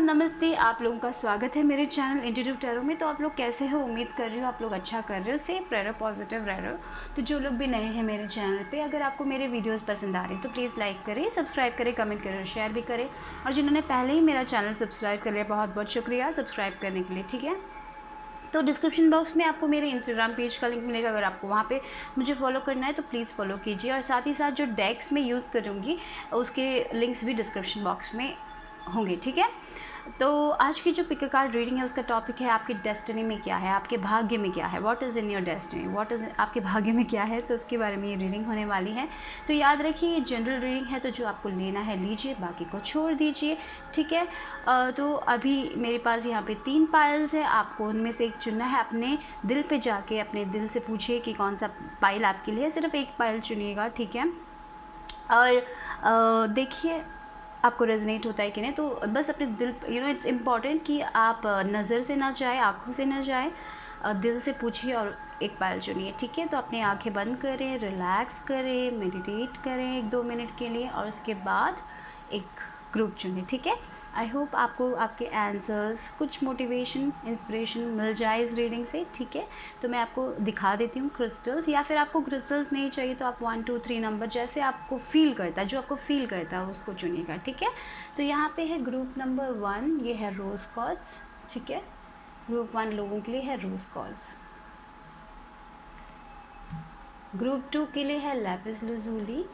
नमस्ते, आप लोगों का स्वागत है मेरे चैनल इंट्यूटिव टैरो में। तो आप लोग कैसे हो? उम्मीद कर रही हो आप लोग अच्छा कर रहे हो, सेफ रह रहे हो, पॉजिटिव रह रहे हो। तो जो लोग भी नए हैं मेरे चैनल पे, अगर आपको मेरे वीडियोस पसंद आ रहे हैं तो प्लीज़ लाइक करें, सब्सक्राइब करें, कमेंट करें और शेयर भी करें। और जिन्होंने पहले ही मेरा चैनल सब्सक्राइब कर लिया, बहुत बहुत शुक्रिया सब्सक्राइब करने के लिए, ठीक है। तो डिस्क्रिप्शन बॉक्स में आपको मेरे इंस्टाग्राम पेज का लिंक मिलेगा। अगर आपको वहाँ पे मुझे फॉलो करना है तो प्लीज़ फॉलो कीजिए। और साथ ही साथ जो डेक्स में यूज़ करूँगी उसके लिंक्स भी डिस्क्रिप्शन बॉक्स में होंगे, ठीक है। तो आज की जो पिक अ कार्ड रीडिंग है उसका टॉपिक है आपकी डेस्टिनी में क्या है, आपके भाग्य में क्या है, what is in your destiny, what is आपके भाग्य में क्या है। तो उसके बारे में ये रीडिंग होने वाली है। तो याद रखिए ये जनरल रीडिंग है, तो जो आपको लेना है लीजिए, बाकी को छोड़ दीजिए, ठीक है। तो अभी मेरे पास यहाँ पे 3 पाइल्स है, आपको उनमें से एक चुनना है। अपने दिल पे जाके अपने दिल से पूछिए कि कौन सा पाइल आपके लिए है। सिर्फ एक पाइल चुनिएगा, ठीक है। और देखिए आपको रेजनेट होता है कि नहीं। तो बस अपने दिल, इट्स इम्पॉर्टेंट कि आप नज़र से ना जाए, आँखों से ना जाए, दिल से पूछिए और एक पायल चुनिए, ठीक है। तो अपनी आंखें बंद करें, रिलैक्स करें, मेडिटेट करें 1-2 मिनट के लिए और उसके बाद एक ग्रुप चुनें, ठीक है। आई होप आपको आपके आंसर्स, कुछ मोटिवेशन, इंस्पिरेशन मिल जाए इस रीडिंग से, ठीक है। तो मैं आपको दिखा देती हूँ क्रिस्टल्स, या फिर आपको क्रिस्टल्स नहीं चाहिए तो आप 1 2 3 नंबर जैसे आपको फील करता है, जो आपको फील करता है उसको चुनिएगा, ठीक है। तो यहाँ पे है ग्रुप नंबर 1, ये है रोज कॉर्ड्स, ठीक है। ग्रुप 1 लोगों के लिए है रोज कॉर्ड्स। ग्रुप 2 के लिए है लैपिस लजुली।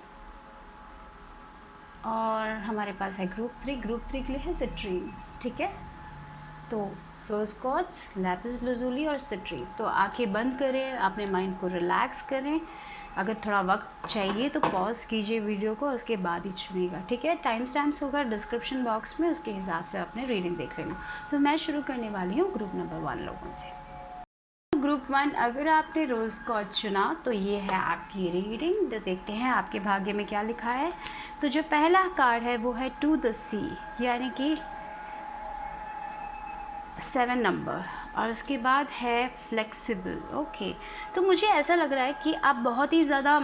और हमारे पास है ग्रुप 3 के लिए है सिट्रीन, ठीक है। तो रोज कॉर्ड्स, लैपिस लजुली और सिट्रीन। तो आंखें बंद करें, अपने माइंड को रिलैक्स करें। अगर थोड़ा वक्त चाहिए तो पॉज कीजिए वीडियो को, उसके बाद ही चुनिएगा, ठीक है। टाइम स्टैम्प्स होगा डिस्क्रिप्शन बॉक्स में, उसके हिसाब से अपने रीडिंग देख लेना। तो मैं शुरू करने वाली हूँ ग्रुप नंबर 1 लोगों से। ग्रुप 1, अगर आपने रोज कॉर्ड चुना तो ये है आपकी रीडिंग। तो देखते हैं आपके भाग्य में क्या लिखा है। तो जो पहला कार्ड है वो है टू द सी, यानी कि 7 नंबर, और उसके बाद है फ्लेक्सिबल। ओके, तो मुझे ऐसा लग रहा है कि आप बहुत ही ज़्यादा,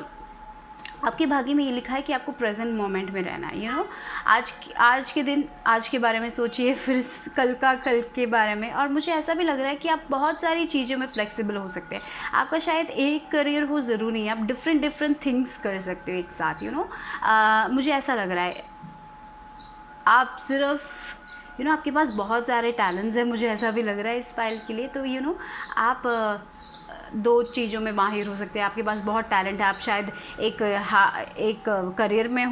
आपके भाग्य में ये लिखा है कि आपको प्रेजेंट मोमेंट में रहना है। आज के दिन आज के बारे में सोचिए, फिर कल के बारे में। और मुझे ऐसा भी लग रहा है कि आप बहुत सारी चीज़ों में फ्लेक्सिबल हो सकते हैं। आपका शायद एक करियर हो, ज़रूरी नहीं है, आप डिफरेंट थिंग्स कर सकते हो एक साथ। मुझे ऐसा लग रहा है आप सिर्फ आपके पास बहुत सारे टैलेंट्स हैं, मुझे ऐसा भी लग रहा है इस फाइल के लिए। तो आप 2 चीज़ों में माहिर हो सकते हैं, आपके पास बहुत टैलेंट है। आप शायद एक करियर में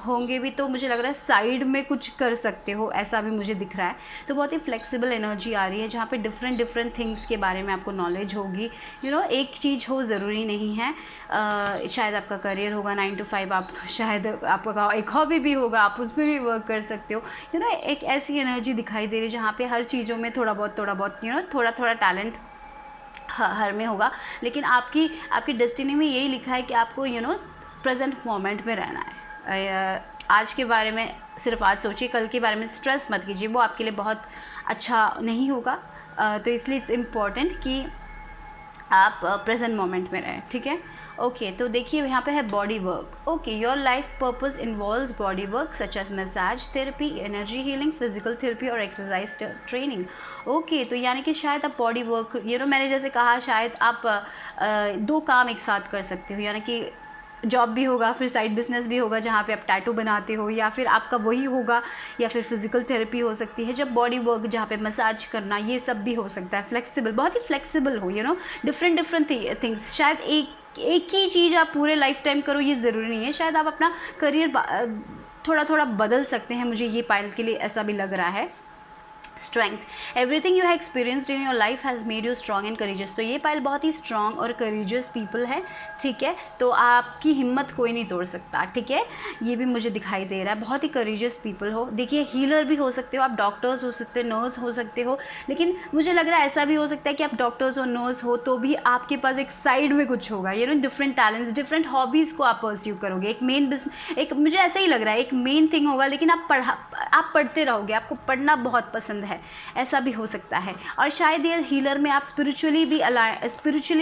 होंगे भी, तो मुझे लग रहा है साइड में कुछ कर सकते हो, ऐसा भी मुझे दिख रहा है। तो बहुत ही फ्लेक्सिबल एनर्जी आ रही है, जहाँ पे डिफरेंट थिंग्स के बारे में आपको नॉलेज होगी। एक चीज़ हो, ज़रूरी नहीं है। शायद आपका करियर होगा 9 to 5, आप शायद आपका एक हॉबी भी होगा, आप उसमें भी वर्क कर सकते हो। एक ऐसी एनर्जी दिखाई दे रही है जहाँ पे हर चीज़ों में थोड़ा बहुत थोड़ा टैलेंट हर में होगा। लेकिन आपकी डेस्टिनी में यही लिखा है कि आपको प्रेजेंट मोमेंट में रहना है। आज के बारे में सिर्फ आज सोचिए, कल के बारे में स्ट्रेस मत कीजिए, वो आपके लिए बहुत अच्छा नहीं होगा। तो इसलिए इट्स इम्पॉर्टेंट कि आप प्रेजेंट मोमेंट में रहें, ठीक है। ओके, तो देखिए यहाँ पे है body work. Okay, your life purpose involves body work such as massage therapy, energy healing, physical therapy और एक्सरसाइज ट्रेनिंग। ओके, तो यानी कि शायद आप बॉडी वर्क, मैंने जैसे कहा, शायद आप 2 काम एक साथ कर सकते हो, यानी कि जॉब भी होगा, फिर साइड बिजनेस भी होगा जहाँ पे आप टैटू बनाते हो, या फिर आपका वही होगा, या फिर फिजिकल थेरेपी हो सकती है, जब बॉडी वर्क जहाँ पे मसाज करना, ये सब भी हो सकता है। फ्लेक्सिबल, बहुत ही फ्लेक्सिबल हो, डिफरेंट थिंग्स। शायद एक ही चीज़ आप पूरे लाइफ टाइम करो, ये ज़रूरी नहीं है। शायद आप अपना करियर थोड़ा बदल सकते हैं, मुझे ये पाइल के लिए ऐसा भी लग रहा है। Strength, everything you have experienced in your life has made you strong and courageous. तो ये पाइल बहुत ही स्ट्रॉन्ग और करेजियस पीपल है, ठीक है। तो आपकी हिम्मत कोई नहीं तोड़ सकता, ठीक है। ये भी मुझे दिखाई दे रहा है, बहुत ही करेजियस पीपल हो। देखिए, हीलर भी हो सकते हो आप, डॉक्टर्स हो सकते हो, नर्स हो सकते हो। लेकिन मुझे लग रहा है ऐसा भी हो सकता है कि आप डॉक्टर्स और नर्स हो तो भी आपके पास एक साइड में कुछ होगा, डिफरेंट टैलेंट्स, डिफरेंट हॉबीज़ को आप परस्यू करोगे। एक मुझे ऐसा ही लग रहा है, एक मेन थिंग होगा, लेकिन आप पढ़ते रहोगे, आपको पढ़ना बहुत पसंद है, ऐसा भी हो सकता है। और शायद ये हीलर में आप स्पिरिचुअली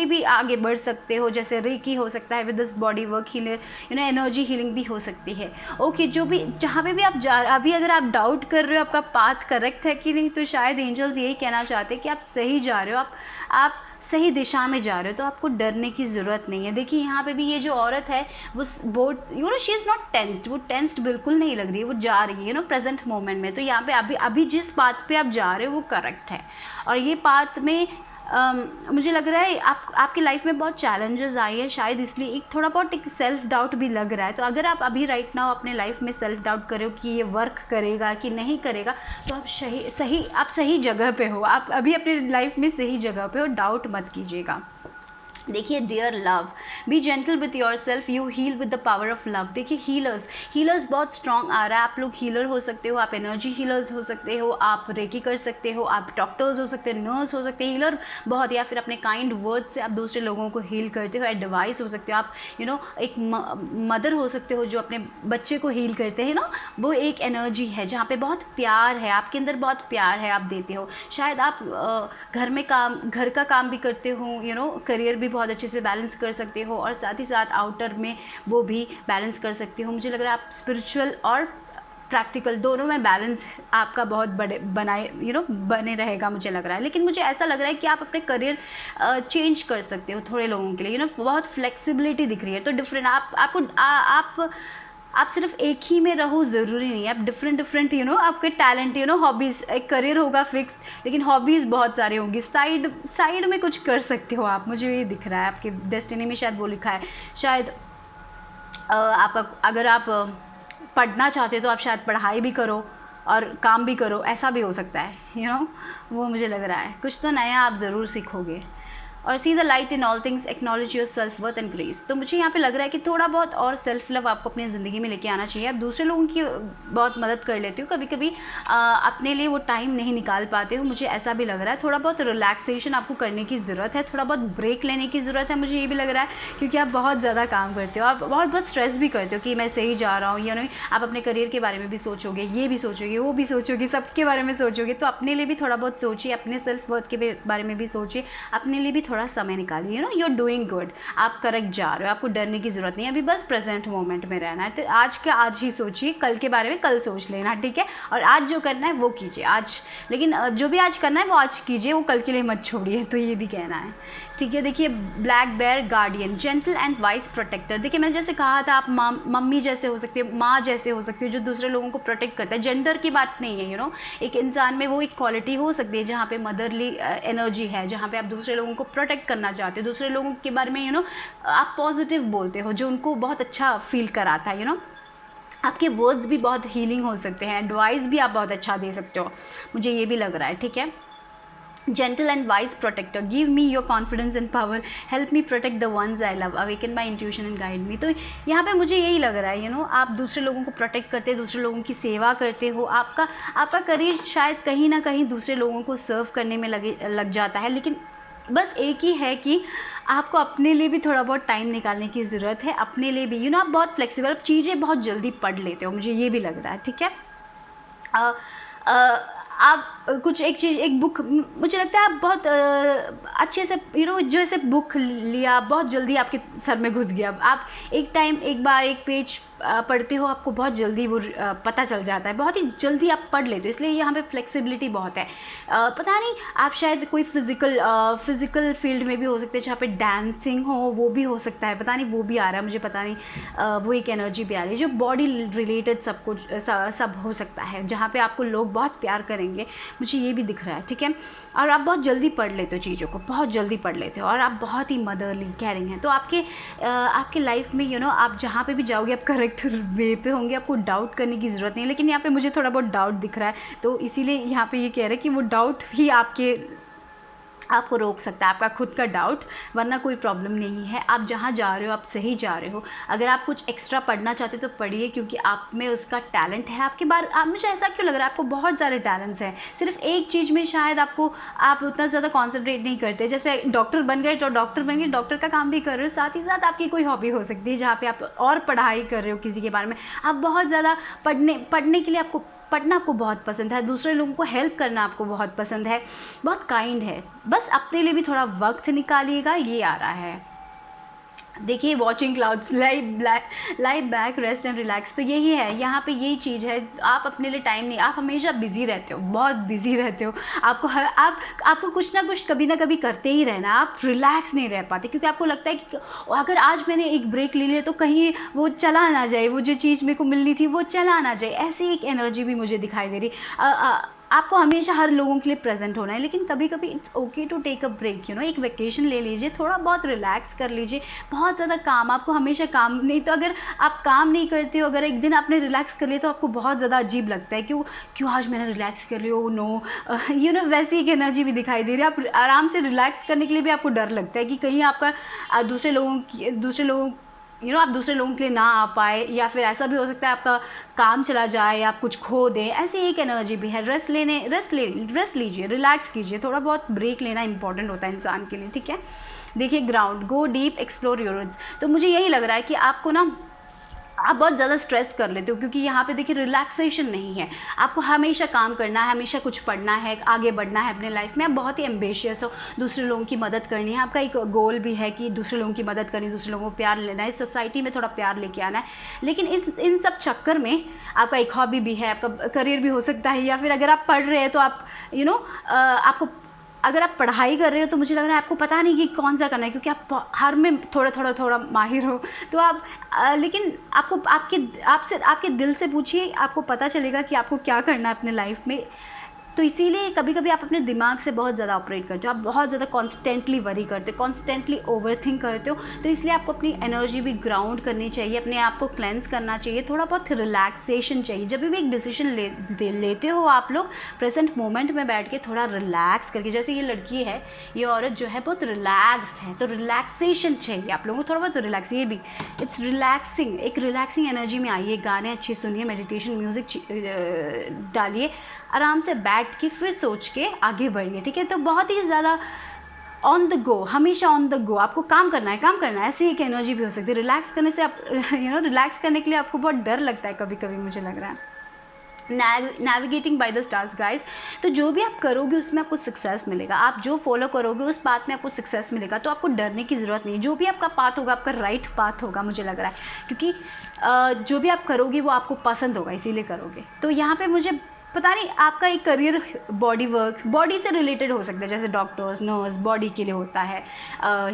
भी आगे बढ़ सकते हो, जैसे रेकी हो सकता है with this body work healer, energy healing भी हो सकती है। ओके, जो भी जहाँ पे भी आप अभी अगर आप डाउट कर रहे हो आपका पाथ करेक्ट है कि नहीं, तो शायद एंजल्स यही कहना चाहते हैं कि आप सही जा रहे हो, आप सही दिशा में जा रहे हो, तो आपको डरने की ज़रूरत नहीं है। देखिए यहाँ पे भी ये जो औरत है वो board she is not tensed, वो टेंस्ड बिल्कुल नहीं लग रही है, वो जा रही है प्रेजेंट मोमेंट में। तो यहाँ पे अभी जिस पाथ पे आप जा रहे हो वो करेक्ट है। और ये पाथ में मुझे लग रहा है आपकी लाइफ में बहुत चैलेंजेस आई है, शायद इसलिए एक थोड़ा बहुत एक सेल्फ डाउट भी लग रहा है। तो अगर आप अभी राइट नाउ अपने लाइफ में सेल्फ डाउट कर रहे हो कि ये वर्क करेगा कि नहीं करेगा, तो आप सही जगह पे हो, आप अभी अपने लाइफ में सही जगह पे हो, डाउट मत कीजिएगा। देखिए dear love, be gentle with your self, you heal with the power of love. देखिए हीलर्स बहुत स्ट्रॉन्ग आ रहा है। आप लोग हीलर हो सकते हो, आप एनर्जी हीलर्स हो सकते हो, आप रेकी कर सकते हो, आप डॉक्टर्स हो सकते हो, नर्स हो सकते हैं, हीलर बहुत, या फिर अपने काइंड वर्ड्स से आप दूसरे लोगों को हील करते हो, एडवाइस हो सकते हो आप, एक मदर हो सकते हो जो अपने बच्चे को हील करते हैं वो एक एनर्जी है जहाँ पे बहुत प्यार है, आपके अंदर बहुत प्यार है, आप देते हो। शायद आप घर का काम भी करते हो, करियर भी बहुत अच्छे से बैलेंस कर सकते हो, और साथ ही साथ आउटर में वो भी बैलेंस कर सकते हो। मुझे लग रहा है आप स्पिरिचुअल और प्रैक्टिकल दोनों में बैलेंस आपका बहुत बने रहेगा मुझे लग रहा है। लेकिन मुझे ऐसा लग रहा है कि आप अपने करियर चेंज कर सकते हो थोड़े लोगों के लिए, बहुत फ्लेक्सिबिलिटी दिख रही है। तो डिफरेंट आप सिर्फ एक ही में रहो ज़रूरी नहीं है, आप डिफरेंट आपके टैलेंट हॉबीज़, एक करियर होगा फिक्स, लेकिन हॉबीज़ बहुत सारी होंगी, साइड में कुछ कर सकते हो आप। मुझे ये दिख रहा है आपके डेस्टिनी में शायद वो लिखा है। शायद अगर आप पढ़ना चाहते हो तो आप शायद पढ़ाई भी करो और काम भी करो, ऐसा भी हो सकता है। वो मुझे लग रहा है कुछ तो नया आप ज़रूर सीखोगे। और see the light in all things, acknowledge your self worth and grace. तो मुझे यहाँ पे लग रहा है कि थोड़ा बहुत और सेल्फ लव आपको अपनी ज़िंदगी में लेके आना चाहिए। आप दूसरे लोगों की बहुत मदद कर लेते हो, कभी कभी अपने लिए वो टाइम नहीं निकाल पाते हो, मुझे ऐसा भी लग रहा है। थोड़ा बहुत रिलैक्सेशन आपको करने की ज़रूरत है, थोड़ा बहुत ब्रेक लेने की ज़रूरत है, मुझे ये भी लग रहा है, क्योंकि आप बहुत ज़्यादा काम करते हो, आप बहुत स्ट्रेस भी करते हो कि मैं सही जा रहा हूँ या नहीं। आप अपने करियर के बारे में भी सोचोगे, ये भी सोचोगे, वो भी सोचोगे, सबके बारे में सोचोगे। तो अपने लिए भी थोड़ा बहुत सोचिए, अपने सेल्फ वर्थ के बारे में भी सोचिए, अपने लिए भी थोड़ा समय निकालिए। यू आर डूइंग गुड, आप करेक्ट जा रहे हो, आपको डरने की जरूरत नहीं है, अभी बस प्रेजेंट मोमेंट में रहना है। तो आज का आज ही सोचिए, कल के बारे में कल सोच लेना, ठीक है। और आज जो करना है वो कीजिए आज, लेकिन जो भी आज करना है वो आज कीजिए, वो कल के लिए मत छोड़िए। तो ये भी कहना है, ठीक है। देखिए black bear guardian, gentle and wise protector. देखिए मैं जैसे कहा था, आप मम्मी जैसे हो सकती है, माँ जैसे हो सकती है, जो दूसरे लोगों को प्रोटेक्ट करता है। जेंडर की बात नहीं है, एक इंसान में वो एक क्वालिटी हो सकती है जहाँ पे मदरली एनर्जी है, जहाँ पे आप दूसरे लोगों को प्रोटेक्ट करना चाहते हो, दूसरे लोगों के बारे में आप पॉजिटिव बोलते हो, जो उनको बहुत अच्छा फील कराता है। आपके वर्ड्स भी बहुत हीलिंग हो सकते हैं, एडवाइस भी आप बहुत अच्छा दे सकते हो, मुझे ये भी लग रहा है, ठीक है। Gentle and wise protector, give me your confidence and power, help me protect the ones I love, awaken my intuition and guide me। तो यहाँ पे मुझे यही लग रहा है, आप दूसरे लोगों को प्रोटेक्ट करते हो, दूसरे लोगों की सेवा करते हो, आपका करियर शायद कहीं ना कहीं दूसरे लोगों को सर्व करने में लग जाता है। लेकिन बस एक ही है कि आपको अपने लिए भी थोड़ा बहुत टाइम निकालने की ज़रूरत है, अपने लिए भी आप बहुत फ्लेक्सिबल, चीज़ें बहुत जल्दी पढ़ लेते हो, मुझे ये भी लग रहा है, ठीक है। आप कुछ एक बुक, मुझे लगता है आप बहुत अच्छे से जैसे बुक लिया, बहुत जल्दी आपके सर में घुस गया, आप एक बार एक पेज पढ़ते हो, आपको बहुत जल्दी वो पता चल जाता है, बहुत ही जल्दी आप पढ़ लेते हो, इसलिए यहाँ पे फ्लेक्सिबिलिटी बहुत है। पता नहीं, आप शायद कोई फिज़िकल फील्ड में भी हो सकते हैं, जहाँ पे डांसिंग हो, वो भी हो सकता है, पता नहीं वो भी आ रहा है मुझे, पता नहीं वो एक एनर्जी भी आ रही है, जो बॉडी रिलेटेड सब हो सकता है, जहाँ पे आपको लोग बहुत प्यार करेंगे, मुझे ये भी दिख रहा है, ठीक है। और आप बहुत जल्दी पढ़ लेते हो चीज़ों को, बहुत जल्दी पढ़ लेते हो, और आप बहुत ही मदरली केयरिंग हैं। तो आपके लाइफ में आप जहाँ पे भी जाओगे आप करेक्ट वे पे होंगे, आपको डाउट करने की ज़रूरत नहीं है। लेकिन यहाँ पे मुझे थोड़ा बहुत डाउट दिख रहा है, तो इसीलिए यहाँ पे ये कह रहे हैं कि वो डाउट ही आपको रोक सकता है, आपका खुद का डाउट, वरना कोई प्रॉब्लम नहीं है। आप जहाँ जा रहे हो आप सही जा रहे हो। अगर आप कुछ एक्स्ट्रा पढ़ना चाहते हो तो पढ़िए, क्योंकि आप में उसका टैलेंट है। मुझे ऐसा क्यों लग रहा है, आपको बहुत सारे टैलेंट्स हैं, सिर्फ एक चीज़ में शायद आप उतना ज़्यादा कॉन्सेंट्रेट नहीं करते। जैसे डॉक्टर बन गए तो डॉक्टर का काम भी कर रहे हो, साथ ही साथ आपकी कोई हॉबी हो सकती है जहाँ पर आप और पढ़ाई कर रहे हो किसी के बारे में। आप बहुत ज़्यादा पढ़ने के लिए आपको पढ़ना आपको बहुत पसंद है, दूसरे लोगों को हेल्प करना आपको बहुत पसंद है, बहुत काइंड है। बस अपने लिए भी थोड़ा वक्त निकालिएगा, ये आ रहा है। देखिए watching clouds, light back, rest and relax, तो यही है, यहाँ पे यही चीज़ है। आप अपने लिए टाइम नहीं, आप हमेशा बिजी रहते हो, बहुत बिजी रहते हो। आपको कुछ ना कुछ कभी ना कभी करते ही रहना, आप रिलैक्स नहीं रह पाते, क्योंकि आपको लगता है कि अगर आज मैंने एक ब्रेक ले लिया तो कहीं वो चला ना जाए, वो जो चीज़ मेरे को मिलनी थी वो चला ना जाए। ऐसी एक एनर्जी भी मुझे दिखाई दे रही। आपको हमेशा हर लोगों के लिए प्रेजेंट होना है, लेकिन कभी कभी it's okay to take a break, एक वेकेशन ले लीजिए, थोड़ा बहुत रिलैक्स कर लीजिए। बहुत ज़्यादा काम, आपको हमेशा काम नहीं, तो अगर आप काम नहीं करते हो, अगर एक दिन आपने रिलैक्स कर लिया तो आपको बहुत ज़्यादा अजीब लगता है, क्यों आज मैंने रिलैक्स कर लिया, ओ नो, वैसी एक एनर्जी भी दिखाई दे रही है। आप आराम से रिलैक्स करने के लिए भी आपको डर लगता है कि कहीं आपका दूसरे लोगों आप दूसरे लोगों के लिए ना आ पाए, या फिर ऐसा भी हो सकता है आपका काम चला जाए, आप कुछ खो दें। ऐसी एक एनर्जी भी है। रेस्ट लीजिए, रिलैक्स कीजिए, थोड़ा बहुत ब्रेक लेना इंपॉर्टेंट होता है इंसान के लिए, ठीक है। देखिए ground, go deep, explore your roots. तो मुझे यही लग रहा है कि आपको ना, आप बहुत ज़्यादा स्ट्रेस कर लेते हो, क्योंकि यहाँ पे देखिए रिलैक्सेशन नहीं है। आपको हमेशा काम करना है, हमेशा कुछ पढ़ना है, आगे बढ़ना है अपने लाइफ में। आप बहुत ही एम्बिशियस हो, दूसरे लोगों की मदद करनी है, आपका एक गोल भी है कि दूसरे लोगों की मदद करनी, दूसरे लोगों को प्यार लेना है, सोसाइटी में थोड़ा प्यार लेके आना है। लेकिन इन सब चक्कर में आपका एक हॉबी भी है, आपका करियर भी हो सकता है, या फिर अगर आप पढ़ रहे हैं तो आप आपको, अगर आप पढ़ाई कर रहे हो तो मुझे लग रहा है आपको पता नहीं कि कौन सा करना है, क्योंकि आप हर में थोड़ा माहिर हो। तो आप लेकिन आपको आपके दिल से पूछिए, आपको पता चलेगा कि आपको क्या करना है अपने लाइफ में। तो इसीलिए कभी कभी आप अपने दिमाग से बहुत ज़्यादा ऑपरेट करते हो, आप बहुत ज़्यादा कॉन्स्टेंटली वरी करते हो, कॉन्स्टेंटली ओवरथिंक करते हो। तो इसलिए आपको अपनी एनर्जी भी ग्राउंड करनी चाहिए, अपने आप को क्लेंस करना चाहिए, थोड़ा बहुत रिलैक्सेशन चाहिए। जब भी एक डिसीजन लेते हो आप लोग, प्रेजेंट मोमेंट में बैठ के थोड़ा रिलैक्स करके, जैसे ये लड़की है, ये औरत जो है बहुत रिलैक्सड है, तो रिलैक्सेशन चाहिए आप लोगों को, थोड़ा बहुत रिलैक्स, ये भी इट्स रिलैक्सिंग, एक रिलैक्सिंग एनर्जी में आइए, गाने अच्छे सुनिए, मेडिटेशन म्यूज़िक डालिए, आराम से बैठ के फिर सोच के आगे बढ़िए, ठीक है। तो बहुत ही ज़्यादा ऑन द गो, हमेशा ऑन द गो, आपको काम करना है, ऐसी एक एनर्जी भी हो सकती है। रिलैक्स करने से आप रिलैक्स करने के लिए आपको बहुत डर लगता है कभी कभी, मुझे लग रहा है। Navigating by the stars guys, तो जो भी आप करोगे उसमें आपको सक्सेस मिलेगा, आप जो फॉलो करोगे उस पाथ में आपको सक्सेस मिलेगा, तो आपको डरने की ज़रूरत नहीं। जो भी आपका पाथ होगा आपका राइट पाथ होगा, मुझे लग रहा है, क्योंकि जो भी आप करोगे वो आपको पसंद होगा, इसीलिए करोगे। तो यहाँ पे मुझे पता नहीं, आपका एक करियर बॉडी से रिलेटेड हो सकता है, जैसे डॉक्टर्स, नर्स बॉडी के लिए होता है,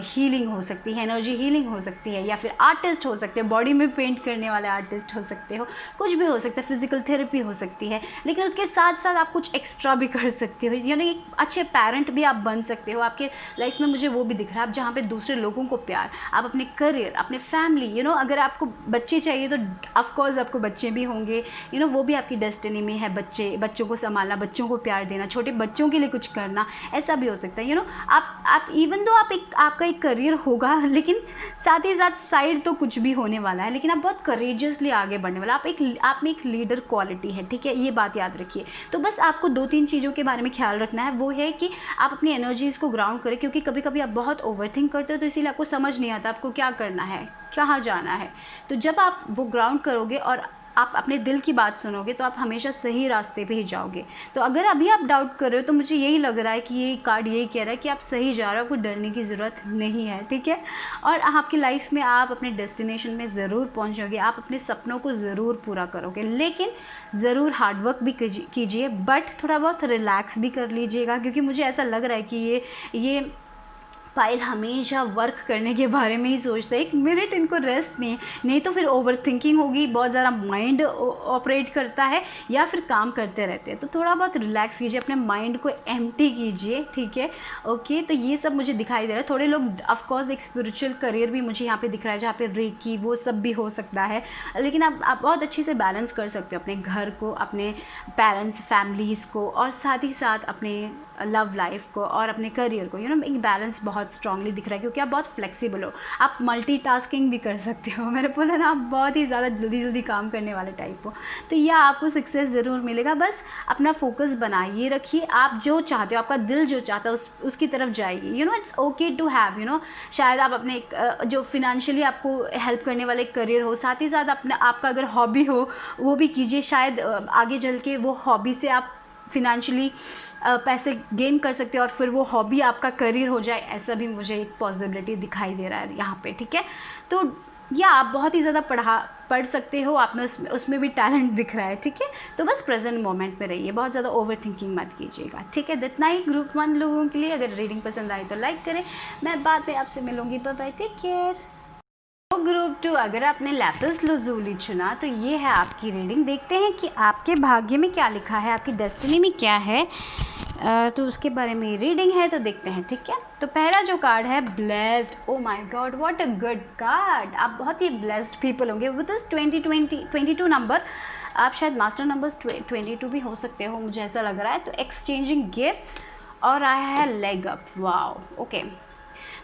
हीलिंग हो सकती है, एनर्जी हीलिंग हो सकती है, या फिर आर्टिस्ट हो सकते हैं, बॉडी में पेंट करने वाले आर्टिस्ट हो सकते हो, कुछ भी हो सकता है, फिजिकल थेरेपी हो सकती है। लेकिन उसके साथ साथ आप कुछ एक्स्ट्रा भी कर सकते हो, यानी एक अच्छे पेरेंट भी आप बन सकते हो। आपके लाइफ में मुझे वो भी दिख रहा है, आप जहाँ पे दूसरे लोगों को प्यार, आप अपने करियर, अपने फैमिली, अगर आपको बच्चे चाहिए तो ऑफकोर्स आपको बच्चे भी होंगे, वो भी आपकी डेस्टिनी में है। बच्चों को संभालना, बच्चों को प्यार देना, छोटे बच्चों के लिए कुछ करना, ऐसा भी हो सकता है। आप इवन दो आपका एक करियर होगा, लेकिन साथ ही साथ साइड तो कुछ भी होने वाला है, लेकिन आप बहुत करेजियसली आगे बढ़ने वाला, आप में एक लीडर क्वालिटी है, ठीक है, ये बात याद रखिए। तो बस आपको 2-3 चीज़ों के बारे में ख्याल रखना है, वो है कि आप अपनी एनर्जीज़ को ग्राउंड करें, क्योंकि कभी कभी आप बहुत ओवरथिंक करते हो, तो इसीलिए आपको समझ नहीं आता आपको क्या करना है, कहाँ जाना है। तो जब आप वो ग्राउंड करोगे और आप अपने दिल की बात सुनोगे, तो आप हमेशा सही रास्ते पे ही जाओगे। तो अगर अभी आप डाउट कर रहे हो, तो मुझे यही लग रहा है कि ये कार्ड यही कह रहा है कि आप सही जा रहे हो, आपको डरने की ज़रूरत नहीं है, ठीक है। और आपकी लाइफ में आप अपने डेस्टिनेशन में ज़रूर पहुंचोगे, आप अपने सपनों को ज़रूर पूरा करोगे, लेकिन ज़रूर हार्डवर्क भी कीजिए, बट थोड़ा बहुत रिलैक्स भी कर लीजिएगा, क्योंकि मुझे ऐसा लग रहा है कि ये फाइल हमेशा वर्क करने के बारे में ही सोचता है, एक मिनट इनको रेस्ट नहीं तो फिर ओवर थिंकिंग होगी, बहुत ज़्यादा माइंड ऑपरेट करता है, या फिर काम करते रहते हैं। तो थोड़ा बहुत रिलैक्स कीजिए, अपने माइंड को एम्प्टी कीजिए, ठीक है, ओके। तो ये सब मुझे दिखाई दे रहा है। थोड़े लोग ऑफकोर्स एक स्पिरिचुअल करियर भी मुझे यहाँ पे दिख रहा है, जहाँ पे रेकी वो सब भी हो सकता है, लेकिन आप बहुत अच्छे से बैलेंस कर सकते हो अपने घर को, अपने पेरेंट्स, फैमिलीज़ को, और साथ ही साथ अपने लव लाइफ को और अपने करियर को, एक बैलेंस बहुत स्ट्रांगली दिख रहा है, क्योंकि आप बहुत फ्लेक्सिबल हो, आप मल्टीटास्किंग भी कर सकते हो। मैंने बोला ना, आप बहुत ही ज़्यादा जल्दी जल्दी काम करने वाले टाइप हो, तो यह आपको सक्सेस ज़रूर मिलेगा। बस अपना फोकस बनाइए रखिए, आप जो चाहते हो, आपका दिल जो चाहता है उसकी तरफ जाइए। इट्स ओके टू हैव शायद आप अपने जो फिनेंशियली आपको हेल्प करने वाले करियर हो, साथ ही साथ अपना आपका अगर हॉबी हो वो भी कीजिए। शायद आगे चल के वो हॉबी से आप फिनेंशियली पैसे गेन कर सकते हो और फिर वो हॉबी आपका करियर हो जाए, ऐसा भी मुझे एक पॉसिबिलिटी दिखाई दे रहा है यहाँ पे, ठीक है। तो या आप बहुत ही ज़्यादा पढ़ सकते हो, आप में उसमें भी टैलेंट दिख रहा है, ठीक है। तो बस प्रेजेंट मोमेंट में रहिए, बहुत ज़्यादा ओवर थिंकिंग मत कीजिएगा, ठीक है। इतना ही ग्रुप 1 लोगों के लिए। अगर रीडिंग पसंद आई तो लाइक करें, मैं बाद में आपसे मिलूँगी, bye bye, take care. Group 2, अगर आपने लैपिस लज़ूली चुना तो ये है आपकी रीडिंग। देखते हैं कि आपके भाग्य में क्या लिखा है, आपकी डेस्टिनी में क्या है, तो उसके बारे में रीडिंग है, तो देखते हैं, ठीक है। तो पहला जो कार्ड है, blessed. Oh my God, what a good card. आप बहुत ही ब्लेस्ड पीपल होंगे विद दिस 22 नंबर। आप शायद मास्टर नंबर्स 22 भी हो सकते हो, मुझे ऐसा लग रहा है। तो एक्सचेंजिंग गिफ्ट्स और आया है लेग अप, वाओ, ओके।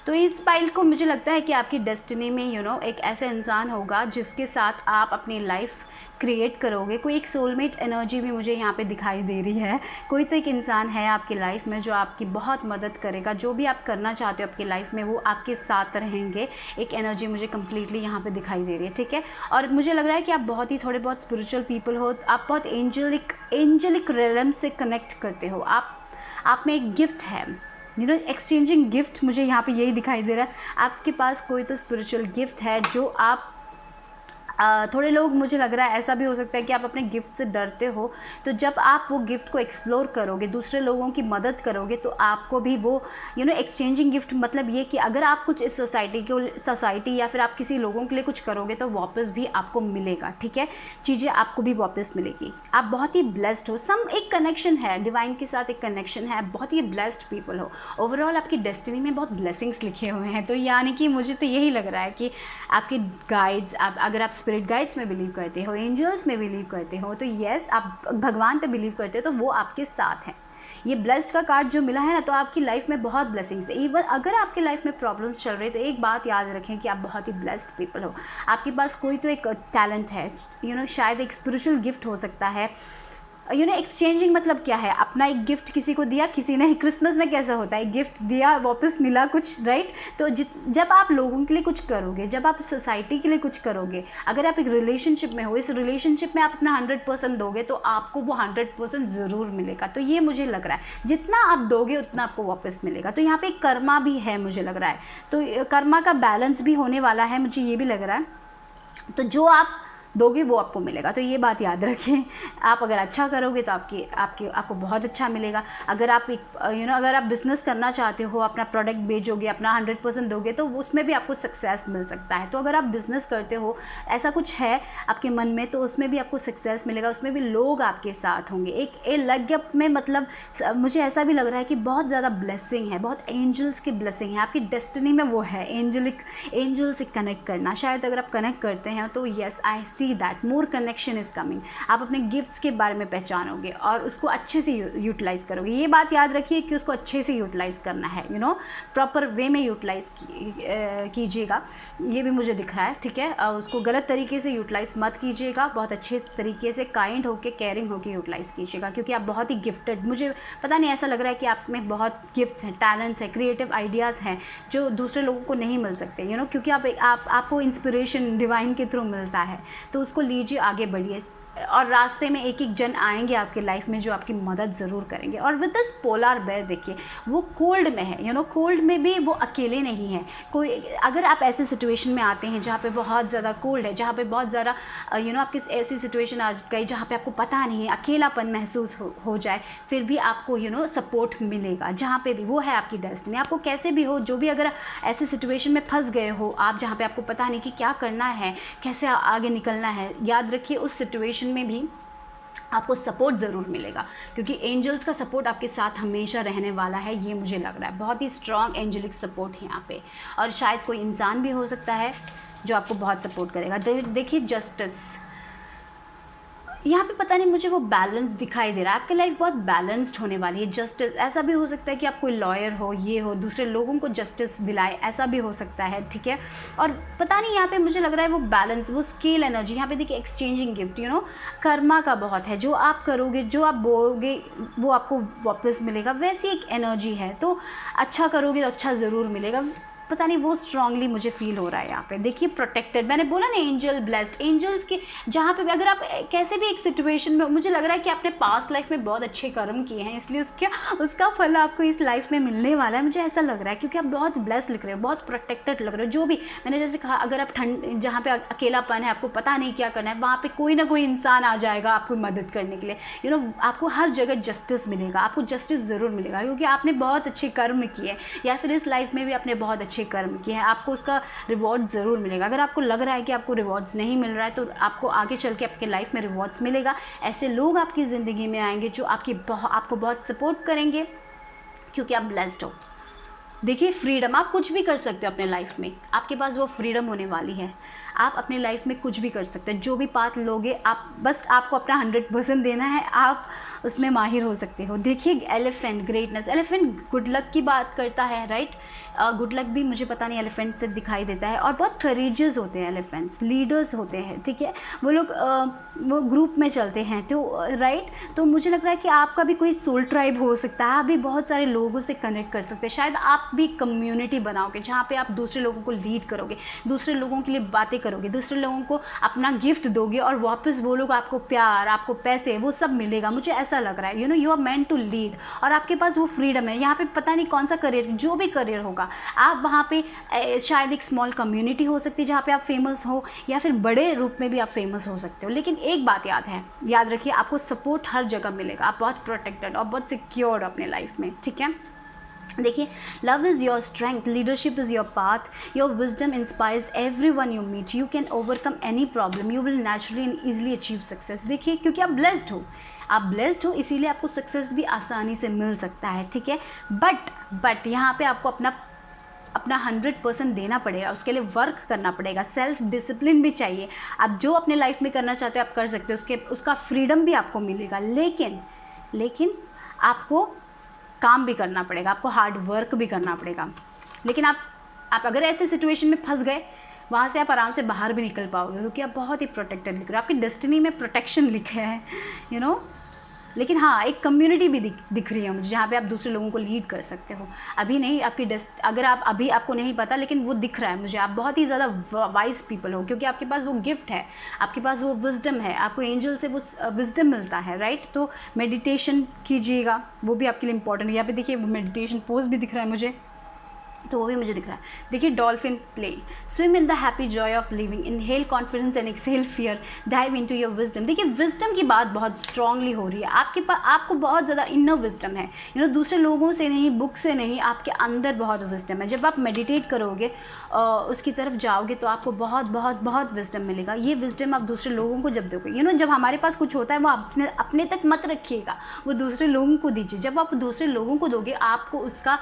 तो इस पाइल को मुझे लगता है कि आपकी डेस्टिनी में एक ऐसा इंसान होगा जिसके साथ आप अपनी लाइफ क्रिएट करोगे। कोई एक सोलमेट एनर्जी भी मुझे यहाँ पे दिखाई दे रही है। कोई तो एक इंसान है आपकी लाइफ में जो आपकी बहुत मदद करेगा, जो भी आप करना चाहते हो आपकी लाइफ में वो आपके साथ रहेंगे। एक एनर्जी मुझे कम्प्लीटली यहाँ पे दिखाई दे रही है, ठीक है। और मुझे लग रहा है कि आप बहुत ही थोड़े बहुत स्पिरिचुअल पीपल हो, आप बहुत एंजलिक रियलम से कनेक्ट करते हो, आप में एक गिफ्ट है, एक्सचेंजिंग गिफ्ट, मुझे यहाँ पे यही दिखाई दे रहा है। आपके पास कोई तो स्पिरिचुअल गिफ्ट है जो आप थोड़े लोग, मुझे लग रहा है ऐसा भी हो सकता है कि आप अपने गिफ्ट से डरते हो। तो जब आप वो गिफ्ट को एक्सप्लोर करोगे, दूसरे लोगों की मदद करोगे, तो आपको भी वो एक्सचेंजिंग गिफ्ट, मतलब ये कि अगर आप कुछ इस सोसाइटी या फिर आप किसी लोगों के लिए कुछ करोगे तो वापस भी आपको मिलेगा, ठीक है। चीज़ें आपको भी वापस मिलेगी। आप बहुत ही ब्लेस्ड हो, एक कनेक्शन है डिवाइन के साथ, एक कनेक्शन है, बहुत ही ब्लेस्ड पीपल हो। ओवरऑल आपकी डेस्टिनी में बहुत ब्लेसिंग्स लिखे हुए हैं। तो यानी कि मुझे तो यही लग रहा है कि आपके गाइड्स, अगर आप स्पिरिट गाइड्स में बिलीव करते हो, एंजल्स में बिलीव करते हो, तो यस, आप भगवान पे बिलीव करते हो, तो वो आपके साथ हैं। ये ब्लेस्ड का कार्ड जो मिला है ना, तो आपकी लाइफ में बहुत ब्लेसिंग्स है। इवन अगर आपकी लाइफ में प्रॉब्लम्स चल रहे, तो एक बात याद रखें कि आप बहुत ही ब्लेस्ड पीपल हो। आपके पास कोई तो एक टैलेंट है, शायद एक स्पिरिचुअल गिफ्ट हो सकता है। एक्सचेंजिंग मतलब क्या है, अपना एक गिफ्ट किसी को दिया, किसी ने, क्रिसमस में कैसा होता है, गिफ्ट दिया वापस मिला कुछ, राइट। तो जब आप लोगों के लिए कुछ करोगे, जब आप सोसाइटी के लिए कुछ करोगे, अगर आप एक रिलेशनशिप में हो, इस रिलेशनशिप में आप अपना 100% दोगे, तो आपको वो 100% ज़रूर मिलेगा। तो ये मुझे लग रहा है, जितना आप दोगे उतना आपको वापस मिलेगा। तो यहाँ पे कर्मा भी है, मुझे लग रहा है, तो कर्मा का बैलेंस भी होने वाला है, मुझे ये भी लग रहा है। तो जो आप दोगे वो आपको मिलेगा, तो ये बात याद रखें। आप अगर अच्छा करोगे तो आपको बहुत अच्छा मिलेगा। अगर आप अगर आप बिज़नेस करना चाहते हो, अपना प्रोडक्ट बेचोगे, अपना 100% दोगे, तो उसमें भी आपको सक्सेस मिल सकता है। तो अगर आप बिज़नेस करते हो, ऐसा कुछ है आपके मन में, तो उसमें भी आपको सक्सेस मिलेगा, उसमें भी लोग आपके साथ होंगे। एक लग्यप में, मतलब मुझे ऐसा भी लग रहा है कि बहुत ज़्यादा ब्लेसिंग है, बहुत एंजल्स की ब्लेसिंग है आपकी डेस्टिनी में, वो है एंजल से कनेक्ट करना। शायद अगर आप कनेक्ट करते हैं तो yes, I see that more connection is coming. आप अपने गिफ्ट्स के बारे में पहचानोगे और उसको अच्छे से यूटिलाइज़ करोगे। ये बात याद रखिए कि उसको अच्छे से यूटिलाइज़ करना है, प्रॉपर वे में यूटिलाइज़ कीजिएगा। ये भी मुझे दिख रहा है, ठीक है। उसको गलत तरीके से यूटिलाइज़ मत कीजिएगा, बहुत अच्छे तरीके से, काइंड होके, केयरिंग होके यूटिलाइज़ कीजिएगा, क्योंकि आप बहुत ही गिफ्टेड, मुझे पता नहीं, ऐसा लग रहा है कि आप में बहुत गिफ्ट्स हैं, टैलेंट्स हैं, क्रिएटिव आइडियाज़ हैं जो दूसरे लोगों को नहीं मिल सकते, क्योंकि आपको इंस्पिरेशन डिवाइन के थ्रू मिलता है। तो उसको लीजिए, आगे बढ़िए, और रास्ते में एक जन आएंगे आपके लाइफ में जो आपकी मदद ज़रूर करेंगे। और विद दिस पोलर बेयर, देखिए वो कोल्ड में है, कोल्ड में भी वो अकेले नहीं है। कोई, अगर आप ऐसे सिचुएशन में आते हैं जहाँ पे बहुत ज़्यादा कोल्ड है, जहाँ पे बहुत ज़्यादा आपकी ऐसी सिचुएशन आ गई जहाँ पे आपको पता नहीं है, अकेलापन महसूस हो जाए, फिर भी आपको सपोर्ट मिलेगा जहाँ पे भी। वो है आपकी डेस्टिनी। आपको कैसे भी हो, जो भी, अगर ऐसे सिचुएशन में फंस गए हो आप, जहाँ पे आपको पता नहीं कि क्या करना है, कैसे आगे निकलना है, याद रखिए उस सिचुएशन में भी आपको सपोर्ट ज़रूर मिलेगा, क्योंकि एंजल्स का सपोर्ट आपके साथ हमेशा रहने वाला है। ये मुझे लग रहा है, बहुत ही स्ट्रॉन्ग एंजेलिक सपोर्ट है यहाँ पे। और शायद कोई इंसान भी हो सकता है जो आपको बहुत सपोर्ट करेगा। देखिए जस्टिस, यहाँ पे पता नहीं मुझे वो बैलेंस दिखाई दे रहा है। आपकी लाइफ बहुत बैलेंस्ड होने वाली है। जस्टिस, ऐसा भी हो सकता है कि आप कोई लॉयर हो, ये हो, दूसरे लोगों को जस्टिस दिलाए, ऐसा भी हो सकता है, ठीक है। और पता नहीं यहाँ पे मुझे लग रहा है वो बैलेंस, वो स्केल एनर्जी, यहाँ पे देखिए exchanging gift, you know, Karma का बहुत है। जो आप करोगे, जो आप बोओगे, वो आपको वापस मिलेगा, वैसी एक एनर्जी है। तो अच्छा करोगे तो अच्छा ज़रूर मिलेगा। पता नहीं वो स्ट्रांगली मुझे फील हो रहा है यहाँ पे। देखिए प्रोटेक्टेड, मैंने बोला ना, एंजल ब्लेस्ड, एंजल्स के जहाँ पे भी अगर आप कैसे भी एक सिचुएशन में, मुझे लग रहा है कि आपने पास्ट लाइफ में बहुत अच्छे कर्म किए हैं, इसलिए उसका फल आपको इस लाइफ में मिलने वाला है, मुझे ऐसा लग रहा है। क्योंकि आप बहुत ब्लेस्ड लग रहे हो, बहुत प्रोटेक्टेड लग रहे हो। जो भी मैंने जैसे कहा, अगर आप ठंड, जहाँ पे अकेलापन है, आपको पता नहीं क्या करना है, वहाँ पे कोई ना कोई इंसान आ जाएगा आपको मदद करने के लिए, यू नो। आपको हर जगह जस्टिस मिलेगा, आपको जस्टिस ज़रूर मिलेगा, क्योंकि आपने बहुत अच्छे कर्म किए, या फिर इस लाइफ में भी आपने बहुत अच्छे कर्म किए हैं, आपको उसका रिवॉर्ड ज़रूर मिलेगा। अगर आपको लग रहा है कि आपको रिवॉर्ड्स नहीं मिल रहा है, तो आपको आगे चल के आपके लाइफ में रिवॉर्ड्स मिलेगा। ऐसे लोग आपकी ज़िंदगी में आएंगे जो आपको बहुत सपोर्ट करेंगे, क्योंकि आप ब्लेस्ड हो। देखिए फ्रीडम, आप कुछ भी कर सकते हो अपने लाइफ में, आपके पास वो फ्रीडम होने वाली है। आप अपने लाइफ में कुछ भी कर सकते हैं, जो भी पाथ लोगे आप, बस आपको अपना 100% देना है, आप उसमें माहिर हो सकते हो। देखिए elephant, greatness, elephant good luck की बात करता है, राइट। गुड लक भी मुझे पता नहीं एलिफेंट से दिखाई देता है। और बहुत करेजियस होते हैं एलिफेंट्स, लीडर्स होते हैं, ठीक है। वो लोग वो ग्रुप में चलते हैं, तो राइट। तो मुझे लग रहा है कि आपका भी कोई सोल ट्राइब हो सकता है, आप भी बहुत सारे लोगों से कनेक्ट कर सकते हैं। शायद आप भी कम्युनिटी बनाओगे जहाँ पे आप दूसरे लोगों को लीड करोगे, दूसरे लोगों के लिए बातें करोगे, दूसरे लोगों को अपना गिफ्ट दोगे, और वापस वो लोग आपको प्यार, आपको पैसे, वो सब मिलेगा। मुझे ऐसा लग रहा है, you know, you are meant to lead, और आपके पास वो फ्रीडम है। यहाँ पे पता नहीं कौन सा करियर, जो भी करियर होगा, आप वहाँ पे शायद एक स्मॉल कम्युनिटी हो सकती है जहाँ पे आप फेमस हो, या फिर बड़े रूप में भी आप फेमस हो सकते हो। लेकिन एक बात याद रखिए, आपको सपोर्ट हर जगह मिलेगा, आप बहुत प्रोटेक्टेड और बहुत सिक्योर्ड अपने लाइफ में, ठीक है। देखिए, love is your strength, leadership is your path, your wisdom inspires everyone you meet, you can overcome any problem, you will naturally and easily achieve success. देखिए, क्योंकि आप ब्लेस्ड हो, इसीलिए आपको सक्सेस भी आसानी से मिल सकता है, ठीक है। बट यहाँ पे आपको अपना 100% देना पड़ेगा, उसके लिए वर्क करना पड़ेगा, सेल्फ डिसिप्लिन भी चाहिए। आप जो अपने लाइफ में करना चाहते हो आप कर सकते हो, उसका फ्रीडम भी आपको मिलेगा, लेकिन आपको काम भी करना पड़ेगा, आपको हार्ड वर्क भी करना पड़ेगा। लेकिन आप अगर ऐसे सिचुएशन में फंस गए, वहाँ से आप आराम से बाहर भी निकल पाओगे, क्योंकि आप बहुत ही प्रोटेक्टेड लिख रहे हो, आपकी डेस्टिनी में प्रोटेक्शन लिखे हैं, यू नो। लेकिन हाँ, एक कम्युनिटी भी दिख रही है मुझे, जहाँ पे आप दूसरे लोगों को लीड कर सकते हो। अभी नहीं, अगर अभी आपको नहीं पता, लेकिन वो दिख रहा है मुझे, आप बहुत ही ज़्यादा वाइज पीपल हो, क्योंकि आपके पास वो गिफ्ट है, आपके पास वो विजडम है, आपको एंजल से वो विजडम मिलता है, राइट। तो मेडिटेशन कीजिएगा, वो भी आपके लिए इंपॉर्टेंट है। यहाँ पे देखिए मेडिटेशन पोज भी दिख रहा है मुझे, तो वो भी मुझे दिख रहा है। देखिए dolphin play, swim in the happy Joy of living, inhale confidence and exhale fear, dive into your wisdom. देखिए विजडम की बात बहुत स्ट्रांगली हो रही है, आपको बहुत ज़्यादा इनर विजडम है, यू नो, दूसरे लोगों से नहीं, बुक से नहीं, आपके अंदर बहुत विजडम है। जब आप मेडिटेट करोगे, उसकी तरफ जाओगे, तो आपको बहुत बहुत बहुत विजडम मिलेगा। ये विजडम आप दूसरे लोगों को जब दोगे, यू नो, जब हमारे पास कुछ होता है वो अपने तक मत रखिएगा, वो दूसरे लोगों को दीजिए। जब आप दूसरे लोगों को दोगे, आपको उसका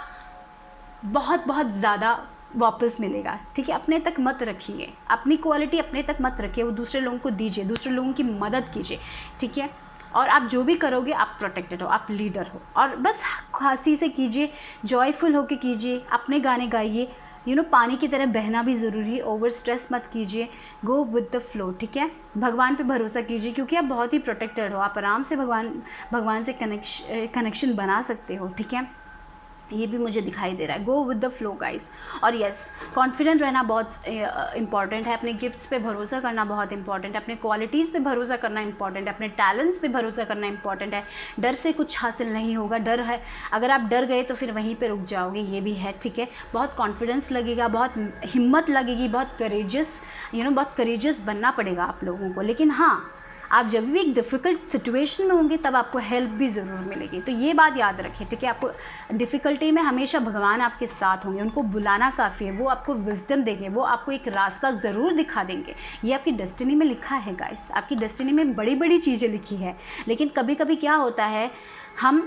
बहुत बहुत ज़्यादा वापस मिलेगा, ठीक है। अपने तक मत रखिए, अपनी क्वालिटी अपने तक मत रखिए, वो दूसरे लोगों को दीजिए, दूसरे लोगों की मदद कीजिए, ठीक है। और आप जो भी करोगे, आप प्रोटेक्टेड हो, आप लीडर हो, और बस हंसी से कीजिए, जॉयफुल होके कीजिए, अपने गाने गाइए, यू नो, पानी की तरह बहना भी ज़रूरी है, ओवर स्ट्रेस मत कीजिए, गो विद द फ्लो, ठीक है। भगवान पे भरोसा कीजिए, क्योंकि आप बहुत ही प्रोटेक्टेड हो, आप आराम से भगवान से कनेक्शन बना सकते हो, ठीक है। ये भी मुझे दिखाई दे रहा है, go with the flow guys. और यस, कॉन्फिडेंट रहना बहुत इंपॉर्टेंट है, अपने गिफ्ट्स पे भरोसा करना बहुत इंपॉर्टेंट है, अपने क्वालिटीज़ पे भरोसा करना इंपॉर्टेंट है, अपने टैलेंट्स पे भरोसा करना इंपॉर्टेंट है। डर से कुछ हासिल नहीं होगा, डर है, अगर आप डर गए तो फिर वहीं पे रुक जाओगे, ये भी है, ठीक है। बहुत कॉन्फिडेंस लगेगा, बहुत हिम्मत लगेगी, बहुत करेजियस, यू नो, बहुत करेजियस बनना पड़ेगा आप लोगों को। लेकिन हाँ, आप जब भी एक डिफ़िकल्ट सिचुएशन में होंगे, तब आपको हेल्प भी ज़रूर मिलेगी, तो ये बात याद रखिए, ठीक है। आपको डिफ़िकल्टी में हमेशा भगवान आपके साथ होंगे, उनको बुलाना काफ़ी है, वो आपको विजडम देंगे, वो आपको एक रास्ता ज़रूर दिखा देंगे। ये आपकी डेस्टिनी में लिखा है गाइस, आपकी डेस्टिनी में बड़ी बड़ी चीज़ें लिखी है। लेकिन कभी कभी क्या होता है, हम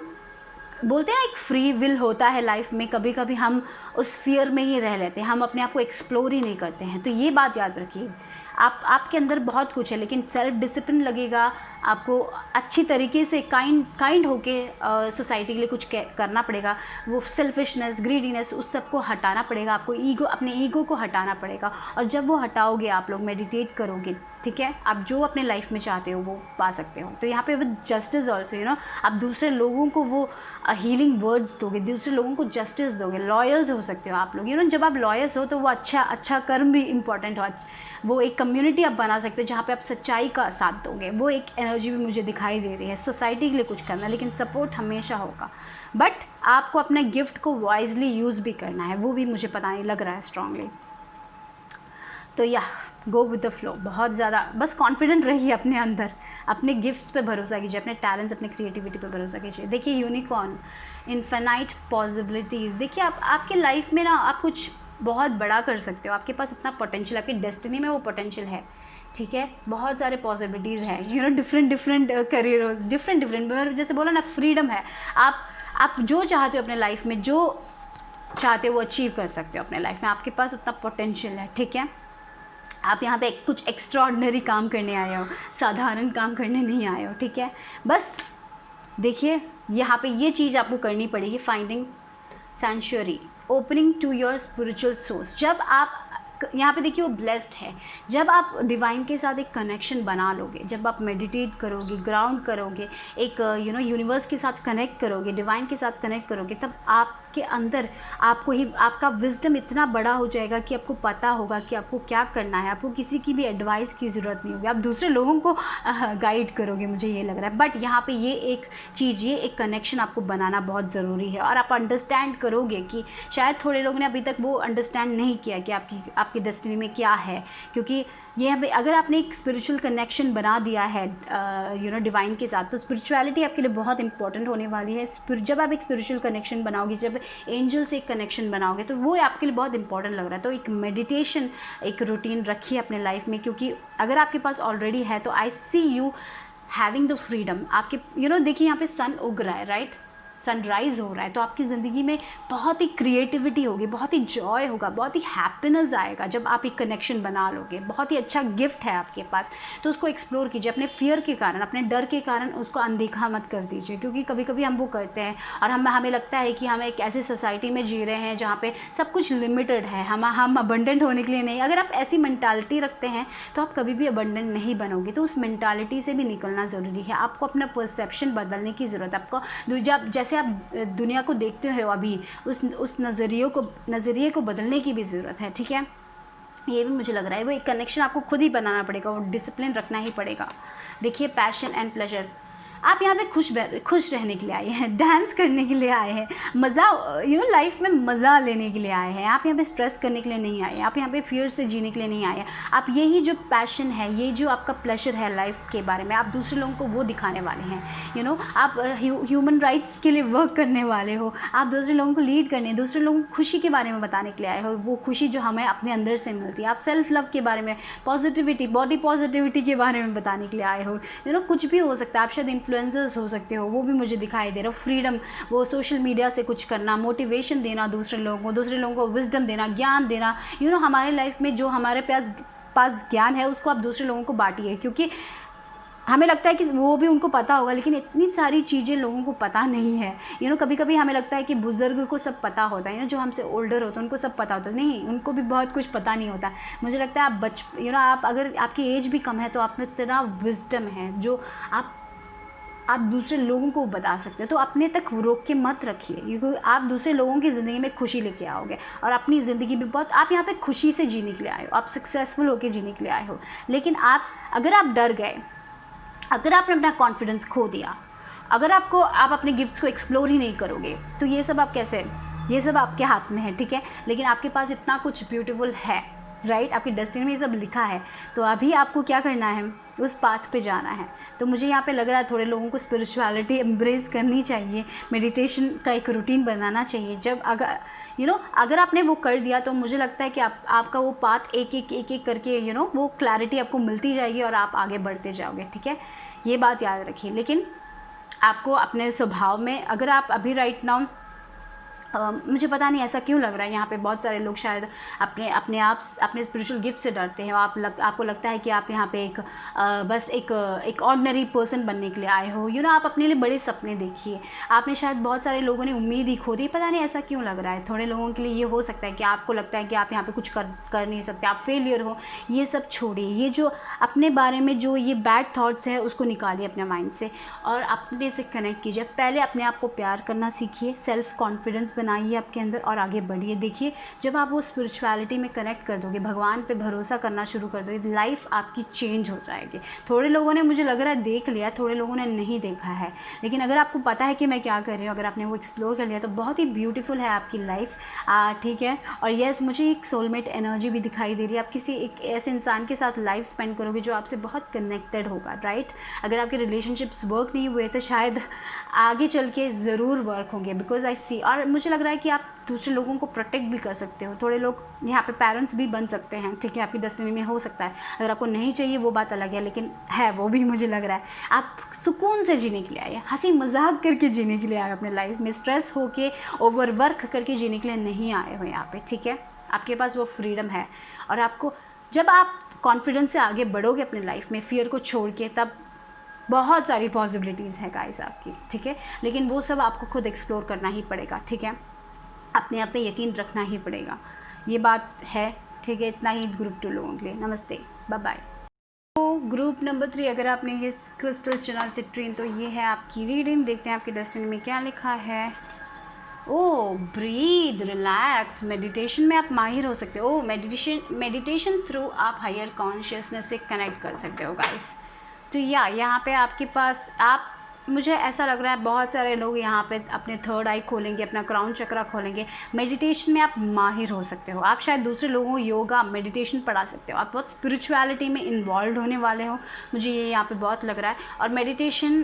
बोलते हैं एक फ्री विल होता है लाइफ में, कभी कभी हम उस फियर में ही रह लेते हैं, हम अपने आप को एक्सप्लोर ही नहीं करते हैं। तो ये बात याद रखिए, आपके अंदर बहुत कुछ है, लेकिन सेल्फ डिसिप्लिन लगेगा, आपको अच्छी तरीके से काइंड होके सोसाइटी के लिए कुछ करना पड़ेगा। वो सेल्फिशनेस, ग्रीडीनेस, उस सब को हटाना पड़ेगा आपको, अपने ईगो को हटाना पड़ेगा। और जब वो हटाओगे, आप लोग मेडिटेट करोगे, ठीक है, आप जो अपने लाइफ में चाहते हो वो पा सकते हो। तो यहाँ पे with justice also, you know, आप दूसरे लोगों को वो हीलिंग वर्ड्स दोगे, दूसरे लोगों को जस्टिस दोगे, लॉयर्स हो सकते हो आप लोग, यू नो। जब आप लॉयर्स हो तो वो अच्छा कर्म भी इंपॉर्टेंट हो, वो एक कम्युनिटी आप बना सकते हो जहाँ पे आप सच्चाई का साथ दोगे। वो एक एनर्जी भी मुझे दिखाई दे रही है, सोसाइटी के लिए कुछ करना, लेकिन सपोर्ट हमेशा होगा। बट आपको अपने गिफ्ट को वाइजली यूज़ भी करना है, वो भी मुझे पता नहीं लग रहा है स्ट्रांगली। तो या गो विद द फ्लो, बहुत ज़्यादा बस कॉन्फिडेंट रहिए अपने अंदर, अपने गिफ्ट्स पे भरोसा कीजिए, अपने टैलेंट्स, अपने क्रिएटिविटी पे भरोसा कीजिए। देखिए यूनिकॉर्न, इनफाइनाइट पॉसिबिलिटीज़। देखिए आपके लाइफ में ना आप कुछ बहुत बड़ा कर सकते हो, आपके पास इतना पोटेंशियल, आपकी डेस्टिनी में वो पोटेंशियल है, ठीक है। बहुत सारे पॉसिबिलिटीज़ है, you no, different career, different जैसे बोला ना, फ्रीडम है। आप जो चाहते हो अपने लाइफ में, जो चाहते हो वो अचीव कर सकते हो अपने लाइफ में, आपके पास उतना पोटेंशियल है, ठीक है। आप यहाँ पे कुछ एक्स्ट्रॉर्डिनरी काम करने आए हो, साधारण काम करने नहीं आए हो, ठीक है। बस देखिए यहाँ पे ये चीज़ आपको करनी पड़ेगी, finding sanctuary, opening to your spiritual source. जब आप यहाँ पे देखिए वो ब्लेस्ड है, जब आप डिवाइन के साथ एक कनेक्शन बना लोगे, जब आप मेडिटेट करोगे, ग्राउंड करोगे, एक यू नो यूनिवर्स के साथ कनेक्ट करोगे, डिवाइन के साथ कनेक्ट करोगे, तब आपके अंदर आपका विजडम इतना बड़ा हो जाएगा कि आपको पता होगा कि आपको क्या करना है। आपको किसी की भी एडवाइस की ज़रूरत नहीं होगी, आप दूसरे लोगों को गाइड करोगे, मुझे ये लग रहा है। बट यहाँ पे ये एक चीज़, ये एक कनेक्शन आपको बनाना बहुत ज़रूरी है। और आप अंडरस्टैंड करोगे कि शायद थोड़े लोगों ने अभी तक वो अंडरस्टैंड नहीं किया कि आपकी डेस्टिनी में क्या है, क्योंकि ये अगर आपने एक स्पिरिचुअल कनेक्शन बना दिया है यू नो डिवाइन के साथ, तो स्पिरिचुअलिटी आपके लिए बहुत इंपॉर्टेंट होने वाली है। जब आप एक स्पिरिचुअल कनेक्शन बनाओगे, जब एंजल से एक कनेक्शन बनाओगे, तो वो आपके लिए बहुत इंपॉर्टेंट लग रहा है। तो एक मेडिटेशन, एक रूटीन रखिए अपने लाइफ में, क्योंकि अगर आपके पास ऑलरेडी है तो आई सी यू हैविंग द फ्रीडम। आपके यू नो देखिए यहाँ पे सन उग रहा है, राइट, सनराइज़ हो रहा है, तो आपकी ज़िंदगी में बहुत ही क्रिएटिविटी होगी, बहुत ही जॉय होगा, बहुत ही हैप्पीनेस आएगा जब आप एक कनेक्शन बना लोगे। बहुत ही अच्छा गिफ्ट है आपके पास, तो उसको एक्सप्लोर कीजिए। अपने फियर के कारण, अपने डर के कारण उसको अनदेखा मत कर दीजिए, क्योंकि कभी कभी हम वो करते हैं और हमें लगता है कि हम एक ऐसी सोसाइटी में जी रहे हैं जहाँ पे सब कुछ लिमिटेड है, हम अबंडेंट होने के लिए नहीं। अगर आप ऐसी मेंटालिटी रखते हैं तो आप कभी भी अबंडेंट नहीं बनोगे। तो उस मेंटालिटी से भी निकलना ज़रूरी है। आपको अपना परसेप्शन बदलने की ज़रूरत है। आपको जैसे आप दुनिया को देखते हो अभी, उस नज़रिए को बदलने की भी ज़रूरत है, ठीक है। ये भी मुझे लग रहा है वो एक कनेक्शन आपको खुद ही बनाना पड़ेगा, वो डिसिप्लिन रखना ही पड़ेगा। देखिए पैशन एंड प्लेजर, आप यहाँ पे खुश रहने के लिए आए हैं, डांस करने के लिए आए हैं, मज़ा यू नो लाइफ में मज़ा लेने के लिए आए हैं। आप यहाँ पे स्ट्रेस करने के लिए नहीं आए, आप यहाँ पे फियर से जीने के लिए नहीं आए। आप यही जो पैशन है, ये जो आपका प्लेजर है लाइफ के बारे में, आप दूसरे लोगों को वो दिखाने वाले हैं। यू नो आप ह्यूमन राइट्स के लिए वर्क करने वाले हो, आप दूसरे लोगों को लीड करने, दूसरे लोगों को खुशी के बारे में बताने के लिए आए हो, वो खुशी जो हमें अपने अंदर से मिलती है। आप सेल्फ लव के बारे में, पॉजिटिविटी, बॉडी पॉजिटिविटी के बारे में बताने के लिए आए हो। यू नो कुछ भी हो सकता है, आप शायद इन्फ्लुएंसर्स हो सकते हो, वो भी मुझे दिखाई दे रहा है। फ्रीडम, वो सोशल मीडिया से कुछ करना, मोटिवेशन देना दूसरे लोगों को विजडम देना, ज्ञान देना। यू नो हमारे लाइफ में जो हमारे पास ज्ञान है उसको आप दूसरे लोगों को बांटिए, क्योंकि हमें लगता है कि वो भी उनको पता होगा, लेकिन इतनी सारी चीज़ें लोगों को पता नहीं है। यू नो कभी कभी हमें लगता है कि बुज़ुर्ग को सब पता होता है, यू नो जो हमसे ओल्डर होते हैं उनको सब पता होता है, नहीं, उनको भी बहुत कुछ पता नहीं होता। मुझे लगता है आप अगर आपकी एज भी कम है तो आप में इतना विजडम है जो आप दूसरे लोगों को बता सकते हो। तो अपने तक रोक के मत रखिए, क्योंकि आप दूसरे लोगों की ज़िंदगी में खुशी लेके आओगे और अपनी ज़िंदगी भी बहुत, आप यहाँ पे खुशी से जीने के लिए आए हो, आप सक्सेसफुल होके जीने के लिए आए हो। लेकिन अगर आप डर गए, अगर आपने अपना कॉन्फिडेंस खो दिया, अगर आप अपने गिफ्ट्स को एक्सप्लोर ही नहीं करोगे, तो ये सब आपके हाथ में है, ठीक है। लेकिन आपके पास इतना कुछ ब्यूटीफुल है, राइट, आपकी डेस्टिनी में ये सब लिखा है। तो अभी आपको क्या करना है, उस पाथ पे जाना है। तो मुझे यहाँ पे लग रहा है थोड़े लोगों को स्पिरिचुअलिटी एम्ब्रेस करनी चाहिए, मेडिटेशन का एक रूटीन बनाना चाहिए। जब अगर आपने वो कर दिया तो मुझे लगता है कि आपका वो पाथ एक एक करके वो क्लैरिटी आपको मिलती जाएगी और आप आगे बढ़ते जाओगे, ठीक है। ये बात याद रखिए। लेकिन आपको अपने स्वभाव में, अगर आप अभी राइट नाउ मुझे पता नहीं ऐसा क्यों लग रहा है, यहाँ पे बहुत सारे लोग शायद अपने स्पिरिचुअल गिफ्ट से डरते हैं। आपको लगता है कि आप यहाँ पे बस एक ऑर्डिनरी पर्सन बनने के लिए आए हो। आप अपने लिए बड़े सपने देखिए। आपने शायद, बहुत सारे लोगों ने उम्मीद ही खो दी, पता नहीं ऐसा क्यों लग रहा है। थोड़े लोगों के लिए ये हो सकता है कि आपको लगता है कि आप यहाँ पर कुछ कर नहीं सकते, आप फेलियर हो। ये सब छोड़िए, ये जो अपने बारे में जो ये बैड थाट्स है उसको निकालिए अपने माइंड से और अपने से कनेक्ट कीजिए। पहले अपने आप को प्यार करना सीखिए, सेल्फ कॉन्फिडेंस बनाइए आपके अंदर और आगे बढ़िए। देखिए, जब आप वो स्पिरिचुअलिटी में कनेक्ट कर दोगे, भगवान पे भरोसा करना शुरू कर दोगे, लाइफ आपकी चेंज हो जाएगी। थोड़े लोगों ने, मुझे लग रहा है, देख लिया, थोड़े लोगों ने नहीं देखा है, लेकिन अगर आपको पता है कि मैं क्या कर रही हूँ, अगर आपने वो एक्सप्लोर कर लिया तो बहुत ही ब्यूटीफुल है आपकी लाइफ। ठीक है। और यस, मुझे एक सोलमेट एनर्जी भी दिखाई दे रही है। आप किसी एक ऐसे इंसान के साथ लाइफ स्पेंड करोगे जो आपसे बहुत कनेक्टेड होगा, राइट। अगर आपके रिलेशनशिप्स वर्क नहीं हुए तो शायद आगे चल के ज़रूर वर्क होंगे, बिकॉज आई सी। और मुझे लग रहा है कि आप दूसरे लोगों को प्रोटेक्ट भी कर सकते हो। थोड़े लोग यहाँ पे पेरेंट्स भी बन सकते हैं, ठीक है, आपकी डेस्टिनी में हो सकता है। अगर आपको नहीं चाहिए वो बात अलग है, लेकिन है वो भी, मुझे लग रहा है आप सुकून से जीने के लिए आए, हंसी मजाक करके जीने के लिए आए अपने लाइफ में, स्ट्रेस होके ओवरवर्क करके जीने के लिए नहीं आए हो यहाँ पे, ठीक है। आपके पास वो फ्रीडम है और आपको, जब आप कॉन्फिडेंस से आगे बढ़ोगे अपने लाइफ में, फियर को छोड़ के, तब बहुत सारी पॉसिबिलिटीज़ हैं गाइस आपकी, ठीक है। लेकिन वो सब आपको खुद एक्सप्लोर करना ही पड़ेगा, ठीक है। अपने आप पे यकीन रखना ही पड़ेगा, ये बात है, ठीक है। इतना ही ग्रुप 2 लोगों के लिए। नमस्ते, बाय बाय। तो ग्रुप नंबर 3, अगर आपने ये क्रिस्टल चुना सिट्रीन, तो ये है आपकी रीडिंग। देखते हैं आपकी डेस्टिनी में क्या लिखा है। ओ, ब्रीद, रिलैक्स, मेडिटेशन में आप माहिर हो सकते हो। मेडिटेशन थ्रू आप हायर कॉन्शियसनेस से कनेक्ट कर सकते हो गाइस। तो यहाँ पे आपके पास, मुझे ऐसा लग रहा है बहुत सारे लोग यहाँ पे अपने थर्ड आई खोलेंगे, अपना क्राउन चक्रा खोलेंगे। मेडिटेशन में आप माहिर हो सकते हो। आप शायद दूसरे लोगों को योगा, मेडिटेशन पढ़ा सकते हो। आप बहुत स्पिरिचुअलिटी में इन्वॉल्व होने वाले हो, मुझे ये यहाँ पे बहुत लग रहा है। और मेडिटेशन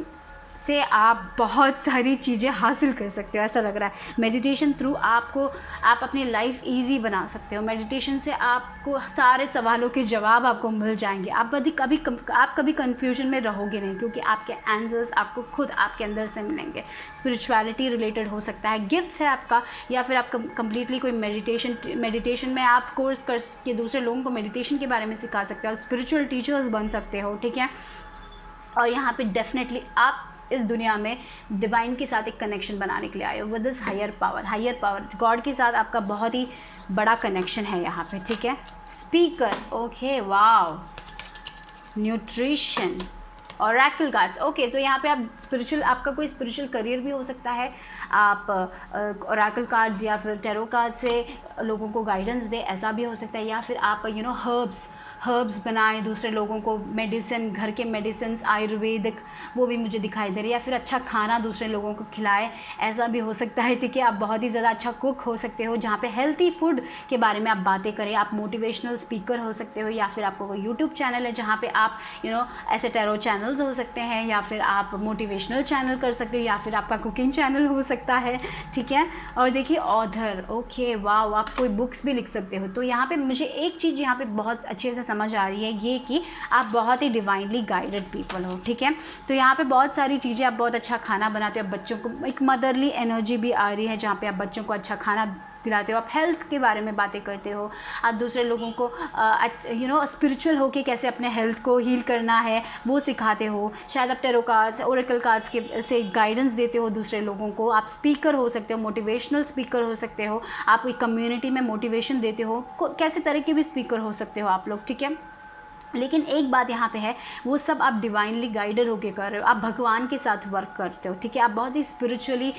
से आप बहुत सारी चीज़ें हासिल कर सकते हो, ऐसा लग रहा है। मेडिटेशन थ्रू आप अपनी लाइफ इजी बना सकते हो। मेडिटेशन से आपको सारे सवालों के जवाब आपको मिल जाएंगे। आप कभी कन्फ्यूजन में रहोगे नहीं, क्योंकि आपके आंसर्स आपको खुद आपके अंदर से मिलेंगे। स्पिरिचुअलिटी रिलेटेड हो सकता है, गिफ्ट्स है आपका, या फिर आप कम्प्लीटली कोई मेडिटेशन में आप कोर्स करके दूसरे लोगों को मेडिटेशन के बारे में सिखा सकते हो। स्पिरिचुअल टीचर्स बन सकते हो, ठीक है। और यहाँ पे डेफिनेटली आप इस दुनिया में डिवाइन के साथ एक कनेक्शन बनाने के लिए आए हो, with this higher power god के साथ आपका बहुत ही बड़ा कनेक्शन है यहाँ पे, ठीक है। स्पीकर, ओके, वाव, न्यूट्रिशन, ऑरेकल कार्ड्स, ओके। तो यहाँ पे आप आपका कोई स्पिरिचुअल करियर भी हो सकता है। आप ऑरेकल कार्ड्स या फिर टैरो कार्ड से लोगों को गाइडेंस दे, ऐसा भी हो सकता है। या फिर आप हर्ब्स बनाएं दूसरे लोगों को, मेडिसिन, घर के मेडिसिन, आयुर्वेदिक, वो भी मुझे दिखाई दे रही है। या फिर अच्छा खाना दूसरे लोगों को खिलाएं, ऐसा भी हो सकता है, ठीक है। आप बहुत ही ज़्यादा अच्छा कुक हो सकते हो, जहाँ पे हेल्थी फूड के बारे में आप बातें करें। आप मोटिवेशनल स्पीकर हो सकते हो, या फिर आपको कोई यूट्यूब चैनल है जहाँ पे आप ऐसे टैरो चैनल्स हो सकते हैं, या फिर आप मोटिवेशनल चैनल कर सकते हो, या फिर आपका कुकिंग चैनल हो सकता है, ठीक है। और देखिए, ऑथर, ओके, वाह, आप कोई बुक्स भी लिख सकते हो। तो यहाँ पे मुझे एक चीज़ यहाँ पे बहुत अच्छे से समझ आ रही है, ये कि आप बहुत ही डिवाइनली गाइडेड पीपल हो, ठीक है। तो यहाँ पे बहुत सारी चीज़ें, आप बहुत अच्छा खाना बनाते हो, बच्चों को एक मदरली एनर्जी भी आ रही है, जहाँ पे आप बच्चों को अच्छा खाना दिलाते हो। आप हेल्थ के बारे में बातें करते हो, आप दूसरे लोगों को स्पिरिचुअल होके कैसे अपने हेल्थ को हील करना है वो सिखाते हो। शायद आप टैरो कार्ड्स, ओरेकल कार्ड्स के से गाइडेंस देते हो दूसरे लोगों को। आप स्पीकर हो सकते हो, मोटिवेशनल स्पीकर हो सकते हो, आप एक कम्युनिटी में मोटिवेशन देते हो, कैसे तरह के भी स्पीकर हो सकते हो आप लोग, ठीक है। लेकिन एक बात यहाँ पे है, वो सब आप डिवाइनली गाइडेड होके कर रहे हो, आप भगवान के साथ वर्क करते हो, ठीक है। आप बहुत ही स्पिरिचुअली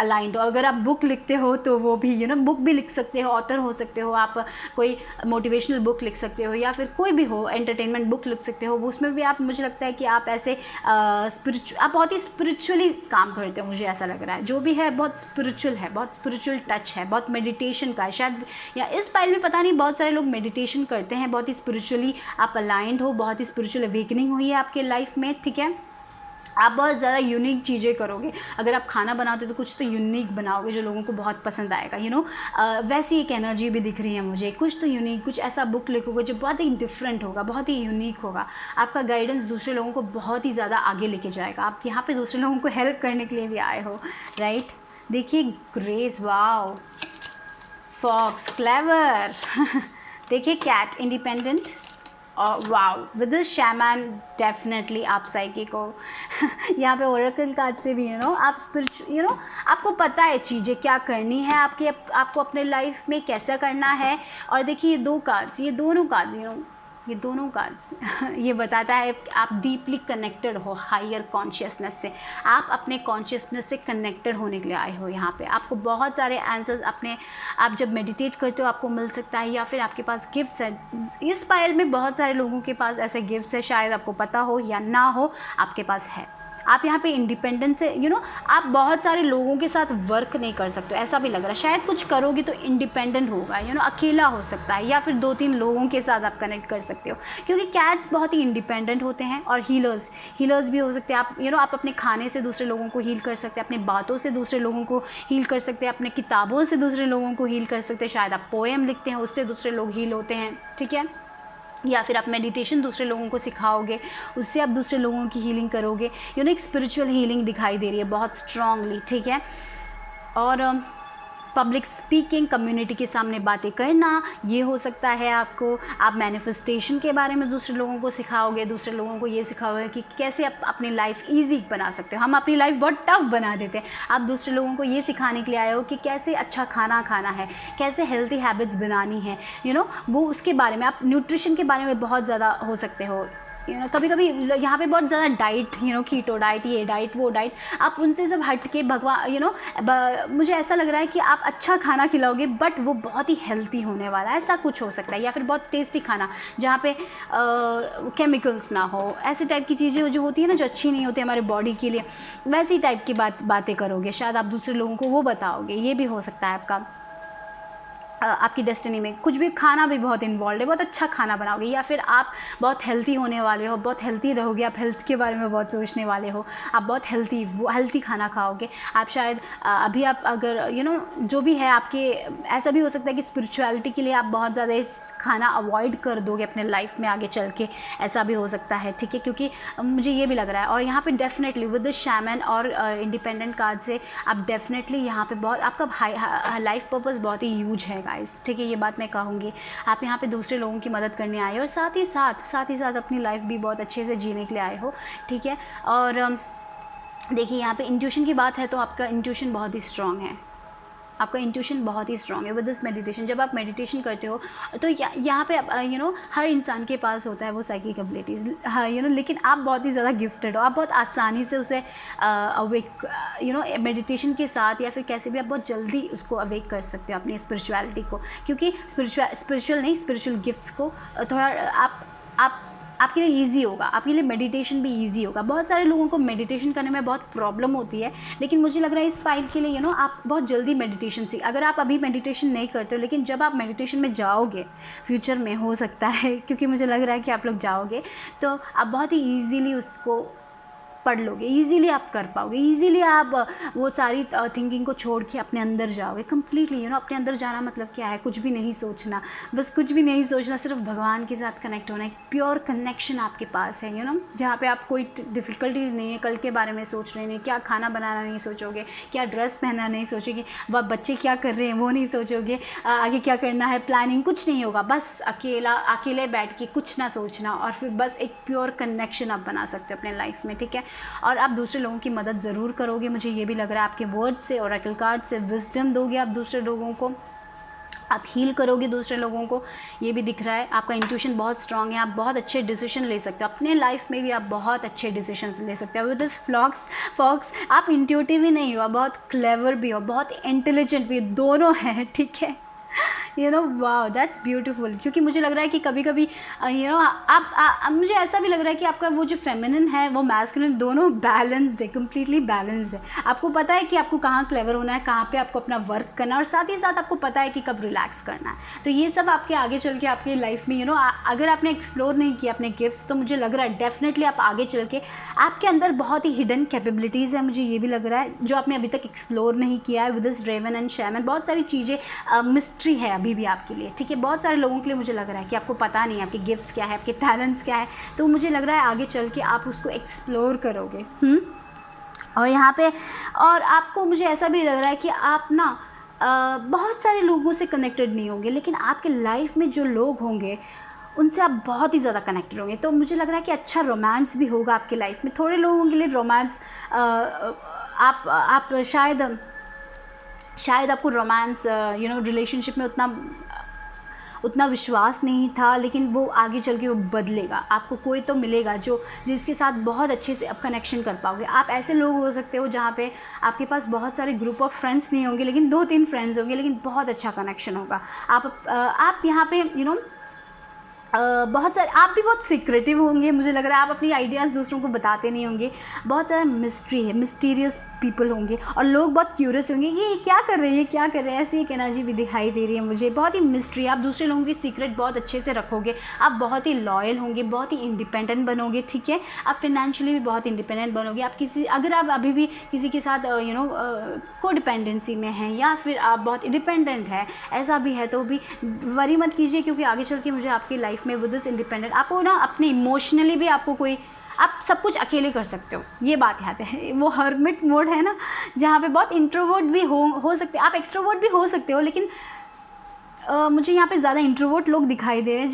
अलाइंड हो। अगर आप बुक लिखते हो तो वो भी बुक भी लिख सकते हो, ऑथर हो सकते हो, आप कोई मोटिवेशनल बुक लिख सकते हो, या फिर कोई भी हो एंटरटेनमेंट बुक लिख सकते हो। उसमें भी आप, मुझे लगता है कि आप ऐसे आप बहुत ही स्पिरिचुअली काम करते हो, मुझे ऐसा लग रहा है। जो भी है बहुत स्पिरिचुअल है, बहुत स्पिरिचुअल टच है, बहुत मेडिटेशन का है शायद, या इस फाइल में पता नहीं, बहुत सारे लोग मेडिटेशन करते हैं। बहुत ही स्पिरिचुअली आप अलाइंड हो, बहुत ही स्पिरिचुअल अवेकनिंग हुई है आपके लाइफ में, ठीक है। आप बहुत ज़्यादा यूनिक चीज़ें करोगे। अगर आप खाना बनाते हो तो कुछ तो यूनिक बनाओगे जो लोगों को बहुत पसंद आएगा, वैसी एक एनर्जी भी दिख रही है मुझे। कुछ तो यूनिक, कुछ ऐसा बुक लिखोगे जो बहुत ही डिफरेंट होगा, बहुत ही यूनिक होगा। आपका गाइडेंस दूसरे लोगों को बहुत ही ज़्यादा आगे लेके जाएगा। आप यहाँ पे दूसरे लोगों को हेल्प करने के लिए भी आए हो, राइट। देखिए ग्रेस, वाओ, फॉक्स, क्लेवर देखिए कैट, इंडिपेंडेंट, और wow with this shaman definitely आप साइकिक हो यहाँ पे ओरेकल कार्ड से भी आप स्पिरिचुअल आपको पता है चीज़ें क्या करनी है आपको अपने लाइफ में कैसा करना है। और देखिए ये दो कार्ड्स, ये दोनों कार्ड्स ये दोनों कार्ड्स ये बताता है आप डीपली कनेक्टेड हो हायर कॉन्शियसनेस से, आप अपने कॉन्शियसनेस से कनेक्टेड होने के लिए आए हो यहाँ पे। आपको बहुत सारे आंसर्स आप जब मेडिटेट करते हो आपको मिल सकता है, या फिर आपके पास गिफ्ट्स है। इस पायल में बहुत सारे लोगों के पास ऐसे गिफ्ट्स है, शायद आपको पता हो या ना हो, आपके पास है। आप यहाँ पे इंडिपेंडेंस से आप बहुत सारे लोगों के साथ वर्क नहीं कर सकते, ऐसा भी लग रहा है। शायद कुछ करोगे तो इंडिपेंडेंट होगा, अकेला हो सकता है, या फिर 2-3 लोगों के साथ आप कनेक्ट कर सकते हो, क्योंकि कैट्स बहुत ही इंडिपेंडेंट होते हैं। और हीलर्स भी हो सकते हैं। आप अपने खाने से दूसरे लोगों को हील कर सकते हैं, अपनी बातों से दूसरे लोगों को हील कर सकते हैं, अपने किताबों से दूसरे लोगों को हील कर सकते हैं। शायद आप पोएम लिखते हैं, उससे दूसरे लोग हील होते हैं, ठीक है। या फिर आप मेडिटेशन दूसरे लोगों को सिखाओगे, उससे आप दूसरे लोगों की हीलिंग करोगे। एक स्पिरिचुअल हीलिंग दिखाई दे रही है बहुत स्ट्रांगली, ठीक है। और पब्लिक स्पीकिंग, कम्युनिटी के सामने बातें करना, ये हो सकता है आपको। आप मैनिफेस्टेशन के बारे में दूसरे लोगों को सिखाओगे, दूसरे लोगों को ये सिखाओगे कि कैसे आप अपनी लाइफ ईजी बना सकते हो। हम अपनी लाइफ बहुत टफ बना देते हैं, आप दूसरे लोगों को ये सिखाने के लिए आए हो कि कैसे अच्छा खाना खाना है, कैसे हेल्थी हैबिट्स बनानी है, वो उसके बारे में। आप न्यूट्रिशन के बारे में बहुत ज़्यादा हो सकते हो। कभी कभी यहाँ पे बहुत ज़्यादा डाइट, कीटो डाइट, ये डाइट, वो डाइट, आप उनसे सब हट के भगवान मुझे ऐसा लग रहा है कि आप अच्छा खाना खिलाओगे बट वो बहुत ही हेल्थी होने वाला है, ऐसा कुछ हो सकता है। या फिर बहुत टेस्टी खाना जहाँ पे केमिकल्स ना हो, ऐसे टाइप की चीज़ें जो होती है ना, जो अच्छी नहीं होती हमारे बॉडी के लिए, वैसी टाइप की बातें करोगे। शायद आप दूसरे लोगों को वो बताओगे, ये भी हो सकता है आपकी डेस्टिनी में। कुछ भी खाना भी बहुत इन्वॉल्व है, बहुत अच्छा खाना बनाओगे, या फिर आप बहुत हेल्थी होने वाले हो, बहुत हेल्थी रहोगे, आप हेल्थ के बारे में बहुत सोचने वाले हो, आप बहुत हेल्थी खाना खाओगे। आप शायद अभी आप अगर जो भी है आपके, ऐसा भी हो सकता है कि स्पिरिचुअलिटी के लिए आप बहुत ज़्यादा इस खाना अवॉइड कर दोगे अपने लाइफ में आगे चल के, ऐसा भी हो सकता है, ठीक है। क्योंकि मुझे ये भी लग रहा है। और यहाँ पे डेफिनेटली विद द शैमन और इंडिपेंडेंट कार्ड से आप डेफिनेटली यहाँ पे बहुत आपका लाइफ पर्पस बहुत ही ह्यूज है गाइस, ठीक है। ये बात मैं कहूँगी। आप यहाँ पे दूसरे लोगों की मदद करने आए हो, और साथ ही साथ अपनी लाइफ भी बहुत अच्छे से जीने के लिए आए हो, ठीक है। और देखिए यहाँ पे इंट्यूशन की बात है तो आपका इंट्यूशन बहुत ही स्ट्रांग है, आपका इंट्यूशन बहुत ही स्ट्रांग है विद दिस मेडिटेशन। जब आप मेडिटेशन करते हो तो यहाँ पे हर इंसान के पास होता है वो साइकिक एबिलिटीज़, हाँ लेकिन आप बहुत ही ज़्यादा गिफ्टेड हो, आप बहुत आसानी से उसे अवेक मेडिटेशन के साथ या फिर कैसे भी आप बहुत जल्दी उसको अवेक कर सकते हो अपनी स्पिरिचुअलिटी को। क्योंकि स्पिरिचुअल गिफ्ट्स को थोड़ा आपके लिए ईजी होगा, आपके लिए मेडिटेशन भी ईजी होगा। बहुत सारे लोगों को मेडिटेशन करने में बहुत प्रॉब्लम होती है, लेकिन मुझे लग रहा है इस फाइल के लिए आप बहुत जल्दी मेडिटेशन सीख, अगर आप अभी मेडिटेशन नहीं करते हो लेकिन जब आप मेडिटेशन में जाओगे फ्यूचर में, हो सकता है क्योंकि मुझे लग रहा है कि आप लोग जाओगे तो आप बहुत ही ईजीली उसको पढ़ लोगे, ईजीली आप कर पाओगे, ईजीली आप वो सारी थिंकिंग को छोड़ के अपने अंदर जाओगे कम्प्लीटली। अपने अंदर जाना मतलब क्या है, कुछ भी नहीं सोचना, बस कुछ भी नहीं सोचना, सिर्फ भगवान के साथ कनेक्ट होना। एक प्योर कनेक्शन आपके पास है जहाँ पे आप कोई डिफ़िकल्टीज नहीं है, कल के बारे में सोच रहे नहीं, क्या खाना बनाना नहीं सोचोगे, क्या ड्रेस पहनना नहीं सोचोगे, वह बच्चे क्या कर रहे हैं वो नहीं सोचोगे, आगे क्या करना है प्लानिंग कुछ नहीं होगा, बस अकेले बैठ के कुछ ना सोचना, और फिर बस एक प्योर कनेक्शन आप बना सकते हो अपने लाइफ में, ठीक है। और आप दूसरे लोगों की मदद ज़रूर करोगे, मुझे ये भी लग रहा है आपके वर्ड से, ओरेकल कार्ड से विजडम दोगे आप दूसरे लोगों को, आप हील करोगे दूसरे लोगों को, ये भी दिख रहा है। आपका इंट्यूशन बहुत स्ट्रांग है, आप बहुत अच्छे डिसीजन ले सकते हो अपने लाइफ में भी, आप बहुत अच्छे डिसीजन ले सकते हो विद दिस फॉक्स। आप इंट्यूटिव ही नहीं हो, आप बहुत क्लेवर भी हो, बहुत इंटेलिजेंट भी, दोनों हैं, ठीक है। Wow that's beautiful. क्योंकि मुझे लग रहा है कि कभी कभी आप मुझे ऐसा भी लग रहा है कि आपका वो जो फेमिनिन है वो मैस्कुलिन दोनों बैलेंस्ड है, कम्प्लीटली बैलेंस्ड है। आपको पता है कि आपको कहाँ क्लेवर होना है, कहाँ पे आपको अपना वर्क करना है, और साथ ही साथ आपको पता है कि कब रिलैक्स करना है। तो ये सब आपके आगे चल के आपकी लाइफ में अगर आपने एक्सप्लोर नहीं किया अपने गिफ्ट्स, तो मुझे लग रहा है डेफिनेटली आप आगे चल के आपके अंदर बहुत ही हिडन कैपेबिलिटीज़ है, मुझे ये भी लग रहा है, जो आपने अभी तक एक्सप्लोर नहीं किया है विद दिस ड्रेवन एंड शैमन। बहुत सारी चीज़ें मिस्ट्री है अभी भी आपके लिए, ठीक है। बहुत सारे लोगों के लिए मुझे लग रहा है कि आपको पता नहीं है आपके गिफ्ट्स क्या है, आपके टैलेंट्स क्या है, तो मुझे लग रहा है आगे चल के आप उसको एक्सप्लोर करोगे। और यहाँ पे और आपको मुझे ऐसा भी लग रहा है कि आप ना बहुत सारे लोगों से कनेक्टेड नहीं होंगे, लेकिन आपके लाइफ में जो लोग होंगे उनसे आप बहुत ही ज़्यादा कनेक्टेड होंगे। तो मुझे लग रहा है कि अच्छा रोमांस भी होगा आपकी लाइफ में। थोड़े लोगों के लिए रोमांस आप शायद आपको रोमांस रिलेशनशिप में उतना विश्वास नहीं था, लेकिन वो आगे चल के वो बदलेगा। आपको कोई तो मिलेगा जिसके साथ बहुत अच्छे से आप कनेक्शन कर पाओगे। आप ऐसे लोग हो सकते हो जहाँ पे आपके पास बहुत सारे ग्रुप ऑफ फ्रेंड्स नहीं होंगे, लेकिन 2-3 फ्रेंड्स होंगे, लेकिन बहुत अच्छा कनेक्शन होगा। आप यहाँ पे बहुत सारे आप भी बहुत सीक्रेटिव होंगे। मुझे लग रहा है आप अपनी आइडियाज़ दूसरों को बताते नहीं होंगे। बहुत सारा मिस्ट्री है, मिस्टीरियस पीपल होंगे और लोग बहुत क्यूरियस होंगे कि ये क्या कर रहे हैं, क्या कर रहे हैं। ऐसी एक एनर्जी भी दिखाई दे रही है मुझे, बहुत ही मिस्ट्री। आप दूसरे लोगों की सीक्रेट बहुत अच्छे से रखोगे। आप बहुत ही लॉयल होंगे, बहुत ही इंडिपेंडेंट बनोगे, ठीक है। आप फिनेंशियली भी बहुत इंडिपेंडेंट बनोगे। अगर आप अभी भी किसी के साथ को डिपेंडेंसी में हैं या फिर आप बहुत इंडिपेंडेंट है, ऐसा भी है, तो भी वरी मत कीजिए, क्योंकि आगे चल के मुझे आपकी लाइफ में विद दिस इंडिपेंडेंट आपको ना अपने इमोशनली भी आप सब कुछ अकेले कर सकते हो। ये बात याद है। वो हर्मिट मोड है ना, जहाँ पे बहुत इंट्रोवर्ट भी हो सकते हैं, आप एक्सट्रोवर्ट भी हो सकते हो, लेकिन मुझे यहाँ पे ज़्यादा इंट्रोवर्ट लोग दिखाई दे रहे हैं।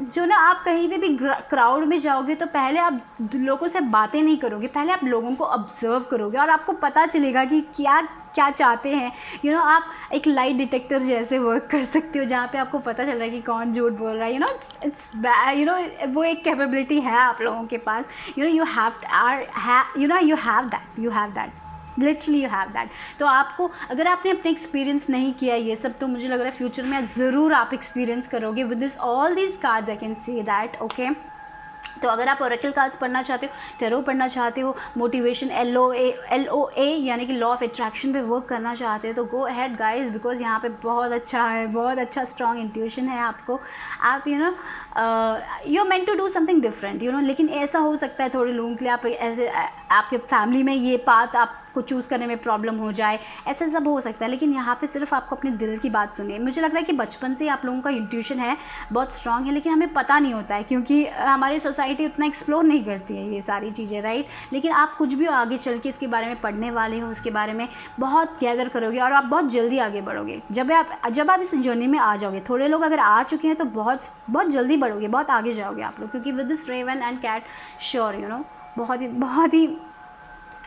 जो ना आप कहीं पे भी क्राउड में जाओगे तो पहले आप लोगों से बातें नहीं करोगे, पहले आप लोगों को ऑब्जर्व करोगे और आपको पता चलेगा कि क्या चाहते हैं। आप एक लाइट डिटेक्टर जैसे वर्क कर सकते हो, जहाँ पे आपको पता चल रहा है कि कौन झूठ बोल रहा है। इट्स वो एक कैपेबिलिटी है आप लोगों के पास। You have that literally you have that. तो आपको, अगर आपने अपने एक्सपीरियंस नहीं किया ये सब, तो मुझे लग रहा है फ्यूचर में ज़रूर आप एक्सपीरियंस करोगे with this all these cards. I can say that, okay. तो अगर आप ओरेकल कार्ड्स पढ़ना चाहते हो, टेरो पढ़ना चाहते हो, मोटिवेशन LOA यानी कि लॉ ऑफ अट्रैक्शन पे वर्क करना चाहते हो, तो गो अहेड गाइस, बिकॉज यहाँ पे बहुत अच्छा है, बहुत अच्छा स्ट्रॉन्ग इंट्यूशन है आपको। आप you are meant to do something different, लेकिन ऐसा हो सकता है थोड़े लोगों के लिए आप ऐसे आपके फैमिली में ये पाथ आपको चूज़ करने में प्रॉब्लम हो जाए, ऐसा सब हो सकता है। लेकिन यहाँ पे सिर्फ आपको अपने दिल की बात सुनिए। मुझे लग रहा है कि बचपन से आप लोगों का इंट्यूशन है बहुत स्ट्रांग है, लेकिन हमें पता नहीं होता है, क्योंकि हमारी सोसाइटी उतना एक्सप्लोर नहीं करती है ये सारी चीज़ें, राइट। लेकिन आप कुछ भी आगे चल के इसके बारे में पढ़ने वाले हो, उसके बारे में बहुत गैदर करोगे और आप बहुत जल्दी आगे बढ़ोगे। जब आप इस जर्नी में आ जाओगे, थोड़े लोग अगर आ चुके हैं तो बहुत जल्दी बढ़ोगे, बहुत आगे जाओगे आप लोग, क्योंकि with this raven and cat sure बहुत ही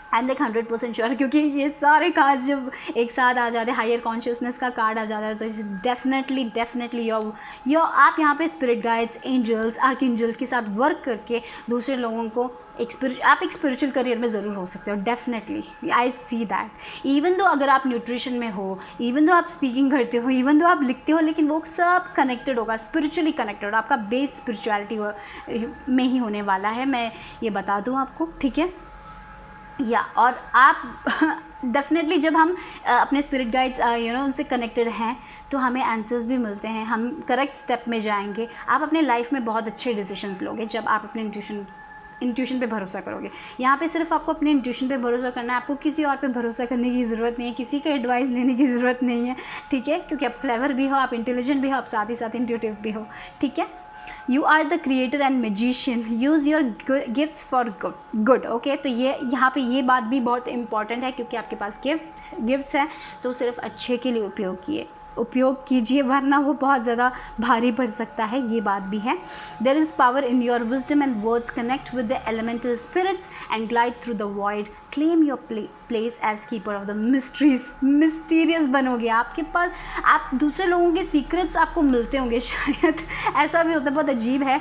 आई एम लाइक 100% श्योर, क्योंकि ये सारे कार्ड्स जब एक साथ आ जाते हैं, हायर कॉन्शियसनेस का कार्ड आ जाता है, तो डेफिनेटली आप यहाँ पे स्पिरिट गाइड्स, एंजल्स, आर्कएंजल्स के साथ वर्क करके दूसरे लोगों को आप एक स्पिरिचुअल करियर में ज़रूर हो सकते हो। Definitely I see that. Even though अगर आप न्यूट्रिशन में हो, इवन दो आप स्पीकिंग करते हो, इवन दो आप लिखते हो, लेकिन वो सब कनेक्टेड होगा, स्पिरिचुअली कनेक्टेड। आपका बेस स्पिरिचुअलिटी में ही होने वाला है, मैं ये बता दूँ आपको, ठीक है। और आप डेफिनेटली जब हम अपने स्पिरिट गाइड्स उनसे कनेक्टेड हैं, तो हमें आंसर्स भी मिलते हैं, हम करेक्ट स्टेप में जाएंगे। आप अपने लाइफ में बहुत अच्छे डिसीजंस लोगे जब आप अपने इंट्यूशन पे भरोसा करोगे। यहाँ पे सिर्फ आपको अपने इंट्यूशन पे भरोसा करना है, आपको किसी और पे भरोसा करने की ज़रूरत नहीं है, किसी का एडवाइस लेने की ज़रूरत नहीं है, ठीक है। क्योंकि आप क्लेवर भी हो, आप इंटेलिजेंट भी हो, आप साथ ही साथ इंट्यूटिव भी हो, ठीक है। You are the creator and magician, use your gifts for good, okay. तो यहाँ पे ये बात भी बहुत इंपॉर्टेंट है, क्योंकि आपके पास गिफ्ट्स हैं, तो सिर्फ अच्छे के लिए उपयोग कीजिए, वरना वो बहुत ज़्यादा भारी पड़ सकता है, ये बात भी है। There is power in your wisdom and words, connect with the elemental spirits and glide through the void, claim your place as keeper of the mysterious बनोगे। आपके पास आप दूसरे लोगों के सीक्रेट्स आपको मिलते होंगे शायद, ऐसा भी होता है, बहुत अजीब है।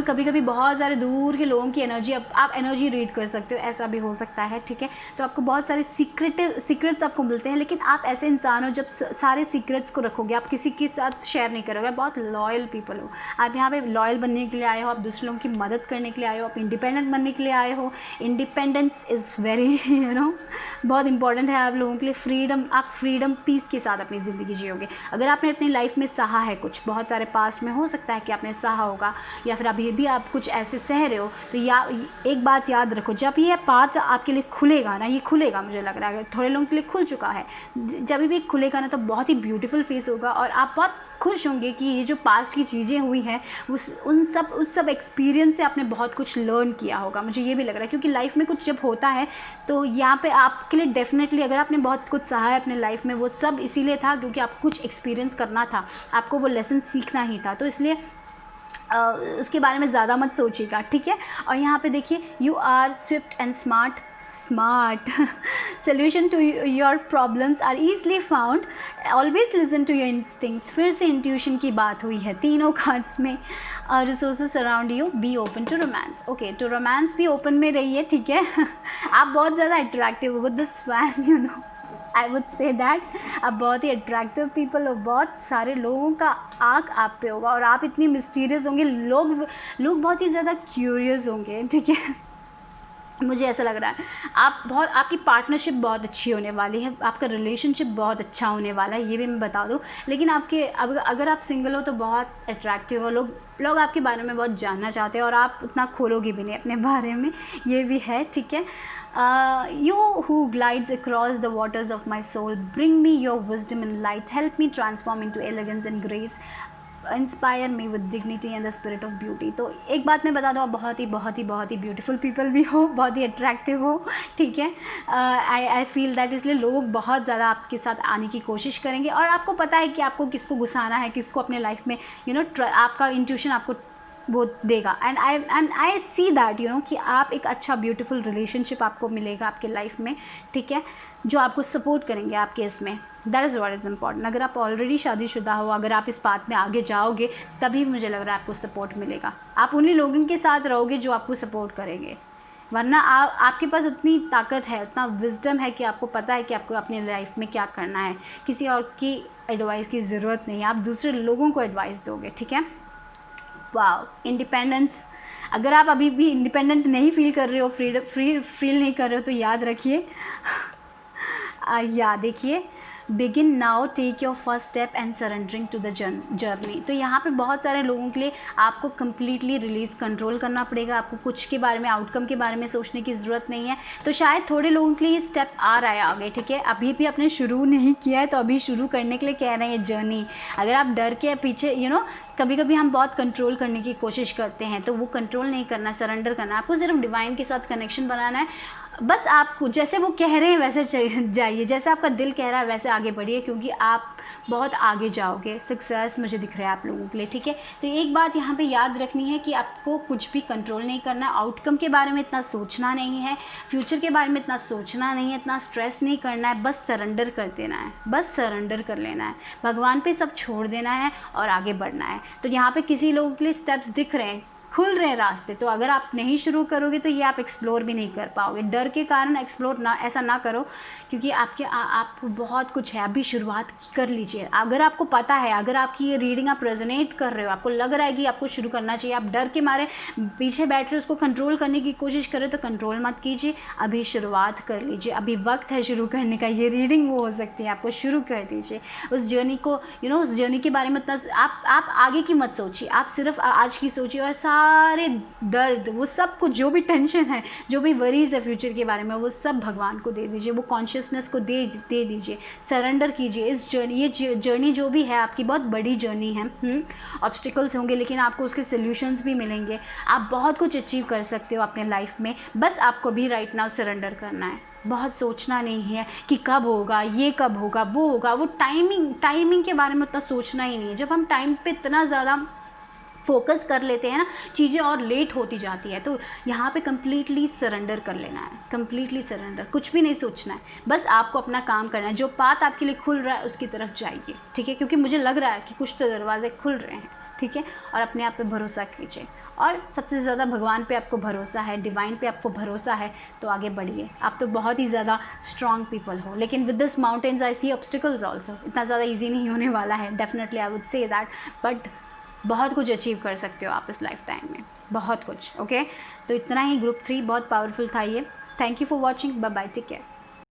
कभी बहुत सारे दूर के लोगों की एनर्जी आप एनर्जी रीड कर सकते हो, ऐसा भी हो सकता है, ठीक है। तो आपको बहुत सारे सीक्रेट्स आपको मिलते हैं, लेकिन आप ऐसे इंसान हो जब सारे सीक्रेट्स को रखोगे, आप किसी के साथ शेयर नहीं करोगे, बहुत लॉयल पीपल हो। आप यहाँ पे लॉयल बनने के लिए आए हो, आप दूसरे लोगों की मदद करने के लिए आए हो, आप इंडिपेंडेंट बनने के लिए आए हो। इंडिपेंडेंस इज़ वेरी बहुत इंपॉर्टेंट है आप लोगों के लिए। फ्रीडम पीस के साथ अपनी ज़िंदगी जियोगे। अगर आपने अपनी लाइफ में सहा है कुछ, बहुत सारे पास्ट में हो सकता है कि आपने सहा होगा, या फिर अभी भी आप कुछ ऐसे सह रहे हो, तो एक बात याद रखो, जब ये पाथ आपके लिए खुलेगा ना, ये खुलेगा, मुझे लग रहा है थोड़े लोगों के लिए खुल चुका है, जब भी खुलेगा ना, तो बहुत ही ब्यूटीफुल फेस होगा और आप बहुत खुश होंगे कि ये जो पास्ट की चीज़ें हुई हैं उस सब एक्सपीरियंस से आपने बहुत कुछ लर्न किया होगा। मुझे ये भी लग रहा है, क्योंकि लाइफ में कुछ जब होता है तो यहाँ पे आपके लिए डेफिनेटली अगर आपने बहुत कुछ सहा है अपने लाइफ में, वो सब इसीलिए था क्योंकि आपको कुछ एक्सपीरियंस करना था, आपको वो लेसन सीखना ही था। तो इसलिए उसके बारे में ज़्यादा मत सोचिएगा, ठीक है। और यहाँ पे देखिए, you are swift and smart solution to your problems are easily found, always listen to your instincts। फिर से इंट्यूशन की बात हुई है तीनों कार्ड्स में। Resources around you, be open to romance. Okay, to romance भी ओपन में रहिए, ठीक है। आप बहुत ज़्यादा अट्रैक्टिव हो with the swan, you know, I would say that आप बहुत ही अट्रैक्टिव पीपल हो, बहुत सारे लोगों का आँख आप पे होगा और आप इतनी मिस्टीरियस होंगे, लोग बहुत ही ज़्यादा क्यूरियस होंगे, ठीक है। मुझे ऐसा लग रहा है आपकी पार्टनरशिप बहुत अच्छी होने वाली है, आपका रिलेशनशिप बहुत अच्छा होने वाला है, ये भी मैं बता दूं। लेकिन अगर आप सिंगल हो तो बहुत अट्रैक्टिव हो, लोग आपके बारे में बहुत जानना चाहते हैं और आप उतना खोलोगे भी नहीं अपने बारे में, ये भी है, ठीक है। You who glides across the waters of my soul, bring me your wisdom and light, help me transform into elegance and grace, inspire me with dignity and the spirit of beauty. तो एक बात मैं बता दूँ, आप बहुत ही beautiful people भी हो, बहुत ही अट्रैक्टिव हो, ठीक है। आई फील दैट, इसलिए लोग बहुत ज़्यादा आपके साथ आने की कोशिश करेंगे और आपको पता है कि आपको किसको घुसाना है, किसको अपने लाइफ में, यू नो, आपका इंट्यूशन आपको वो देगा। And I see that, you know, कि आप एक अच्छा ब्यूटीफुल रिलेशनशिप आपको मिलेगा आपके लाइफ में, ठीक है, जो आपको सपोर्ट करेंगे आपके इसमें। That is what is important. अगर आप ऑलरेडी शादीशुदा हो, अगर आप इस बात में आगे जाओगे, तभी मुझे लग रहा है आपको सपोर्ट मिलेगा। आप उन्हीं लोगों के साथ रहोगे जो आपको सपोर्ट करेंगे, वरना आपके पास उतनी ताकत है, उतना विजडम है कि आपको पता है कि आपको अपनी लाइफ में क्या करना है। किसी और की एडवाइस की ज़रूरत नहीं है, आप दूसरे लोगों को एडवाइस दोगे, ठीक है। Wow, independence. अगर आप अभी भी इंडिपेंडेंट नहीं फील कर रहे हो, फ्री फील नहीं कर रहे हो, तो याद रखिए, या देखिए, begin now, take your first step and surrendering to the journey. तो यहाँ पे बहुत सारे लोगों के लिए आपको कम्प्लीटली रिलीज़ कंट्रोल करना पड़ेगा, आपको कुछ के बारे में, आउटकम के बारे में सोचने की ज़रूरत नहीं है। तो शायद थोड़े लोगों के लिए ये स्टेप आ रहा है आगे, ठीक है। अभी भी आपने शुरू नहीं किया है तो अभी शुरू करने के लिए कह रहे हैं ये जर्नी। अगर आप डर के पीछे, यू नो, कभी कभी हम बहुत कंट्रोल करने की कोशिश करते हैं, तो वो कंट्रोल नहीं करना, सरेंडर करना। आपको सिर्फ डिवाइन के साथ कनेक्शन बनाना है, बस आपको जैसे वो कह रहे हैं वैसे जाइए, जैसे आपका दिल कह रहा है वैसे आगे बढ़िए, क्योंकि आप बहुत आगे जाओगे। सक्सेस मुझे दिख रहा है आप लोगों के लिए, ठीक है। तो एक बात यहाँ पे याद रखनी है कि आपको कुछ भी कंट्रोल नहीं करना, आउटकम के बारे में इतना सोचना नहीं है, फ्यूचर के बारे में इतना सोचना नहीं है, इतना स्ट्रेस नहीं करना है, बस सरेंडर कर देना है, बस सरेंडर कर लेना है, भगवान पे सब छोड़ देना है और आगे बढ़ना है। तो यहाँ पे किसी लोगों के लिए स्टेप्स दिख रहे हैं, खुल रहे हैं रास्ते, तो अगर आप नहीं शुरू करोगे तो ये आप एक्सप्लोर भी नहीं कर पाओगे। डर के कारण एक्सप्लोर ना, ऐसा ना करो, क्योंकि आप बहुत कुछ है, अभी शुरुआत कर लीजिए। अगर आपको पता है, अगर आपकी ये रीडिंग आप रेजोनेट कर रहे हो, आपको लग रहा है कि आपको शुरू करना चाहिए, आप डर के मारे पीछे बैठ रहे हो, उसको कंट्रोल करने की कोशिश कर रहे हो, तो कंट्रोल मत कीजिए, अभी शुरुआत कर लीजिए, अभी वक्त है शुरू करने का। ये रीडिंग वो हो सकती है, आपको शुरू कर दीजिए उस जर्नी को, यू नो, उस जर्नी के बारे में उतना आप आगे की मत सोचिए, आप सिर्फ आज की सोचिए और सारे दर्द, वो सब कुछ, जो भी टेंशन है, जो भी वरीज है फ्यूचर के बारे में, वो सब भगवान को दे दीजिए, वो कॉन्शियसनेस को दे दीजिए, सरेंडर कीजिए। इस जर्नी, ये जर्नी जो भी है आपकी बहुत बड़ी जर्नी है, ऑब्स्टिकल्स होंगे लेकिन आपको उसके सोल्यूशंस भी मिलेंगे, आप बहुत कुछ अचीव कर सकते हो अपने लाइफ में। बस आपको भी राइट नाउ सरेंडर करना है, बहुत सोचना नहीं है कि कब होगा, ये कब होगा, वो होगा, वो टाइमिंग के बारे में उतना सोचना ही नहीं है। जब हम टाइम पे इतना ज़्यादा फोकस कर लेते हैं ना, चीज़ें और लेट होती जाती है। तो यहाँ पे कम्प्लीटली सरेंडर कर लेना है, कम्प्लीटली सरेंडर, कुछ भी नहीं सोचना है, बस आपको अपना काम करना है। जो पाथ आपके लिए खुल रहा है उसकी तरफ जाइए, ठीक है, क्योंकि मुझे लग रहा है कि कुछ तो दरवाजे खुल रहे हैं, ठीक है। और अपने आप पे भरोसा कीजिए, और सबसे ज़्यादा भगवान पे आपको भरोसा है, डिवाइन पे आपको भरोसा है, तो आगे बढ़िए। आप तो बहुत ही ज़्यादा स्ट्रॉन्ग पीपल हो, लेकिन with this mountains I see obstacles also. इतना ज़्यादा ईजी नहीं होने वाला है, definitely I would say that, but बहुत कुछ अचीव कर सकते हो आप इस लाइफ टाइम में, बहुत कुछ, ओके। तो इतना ही, ग्रुप 3 बहुत पावरफुल था ये। Thank you for watching, bye bye, take care.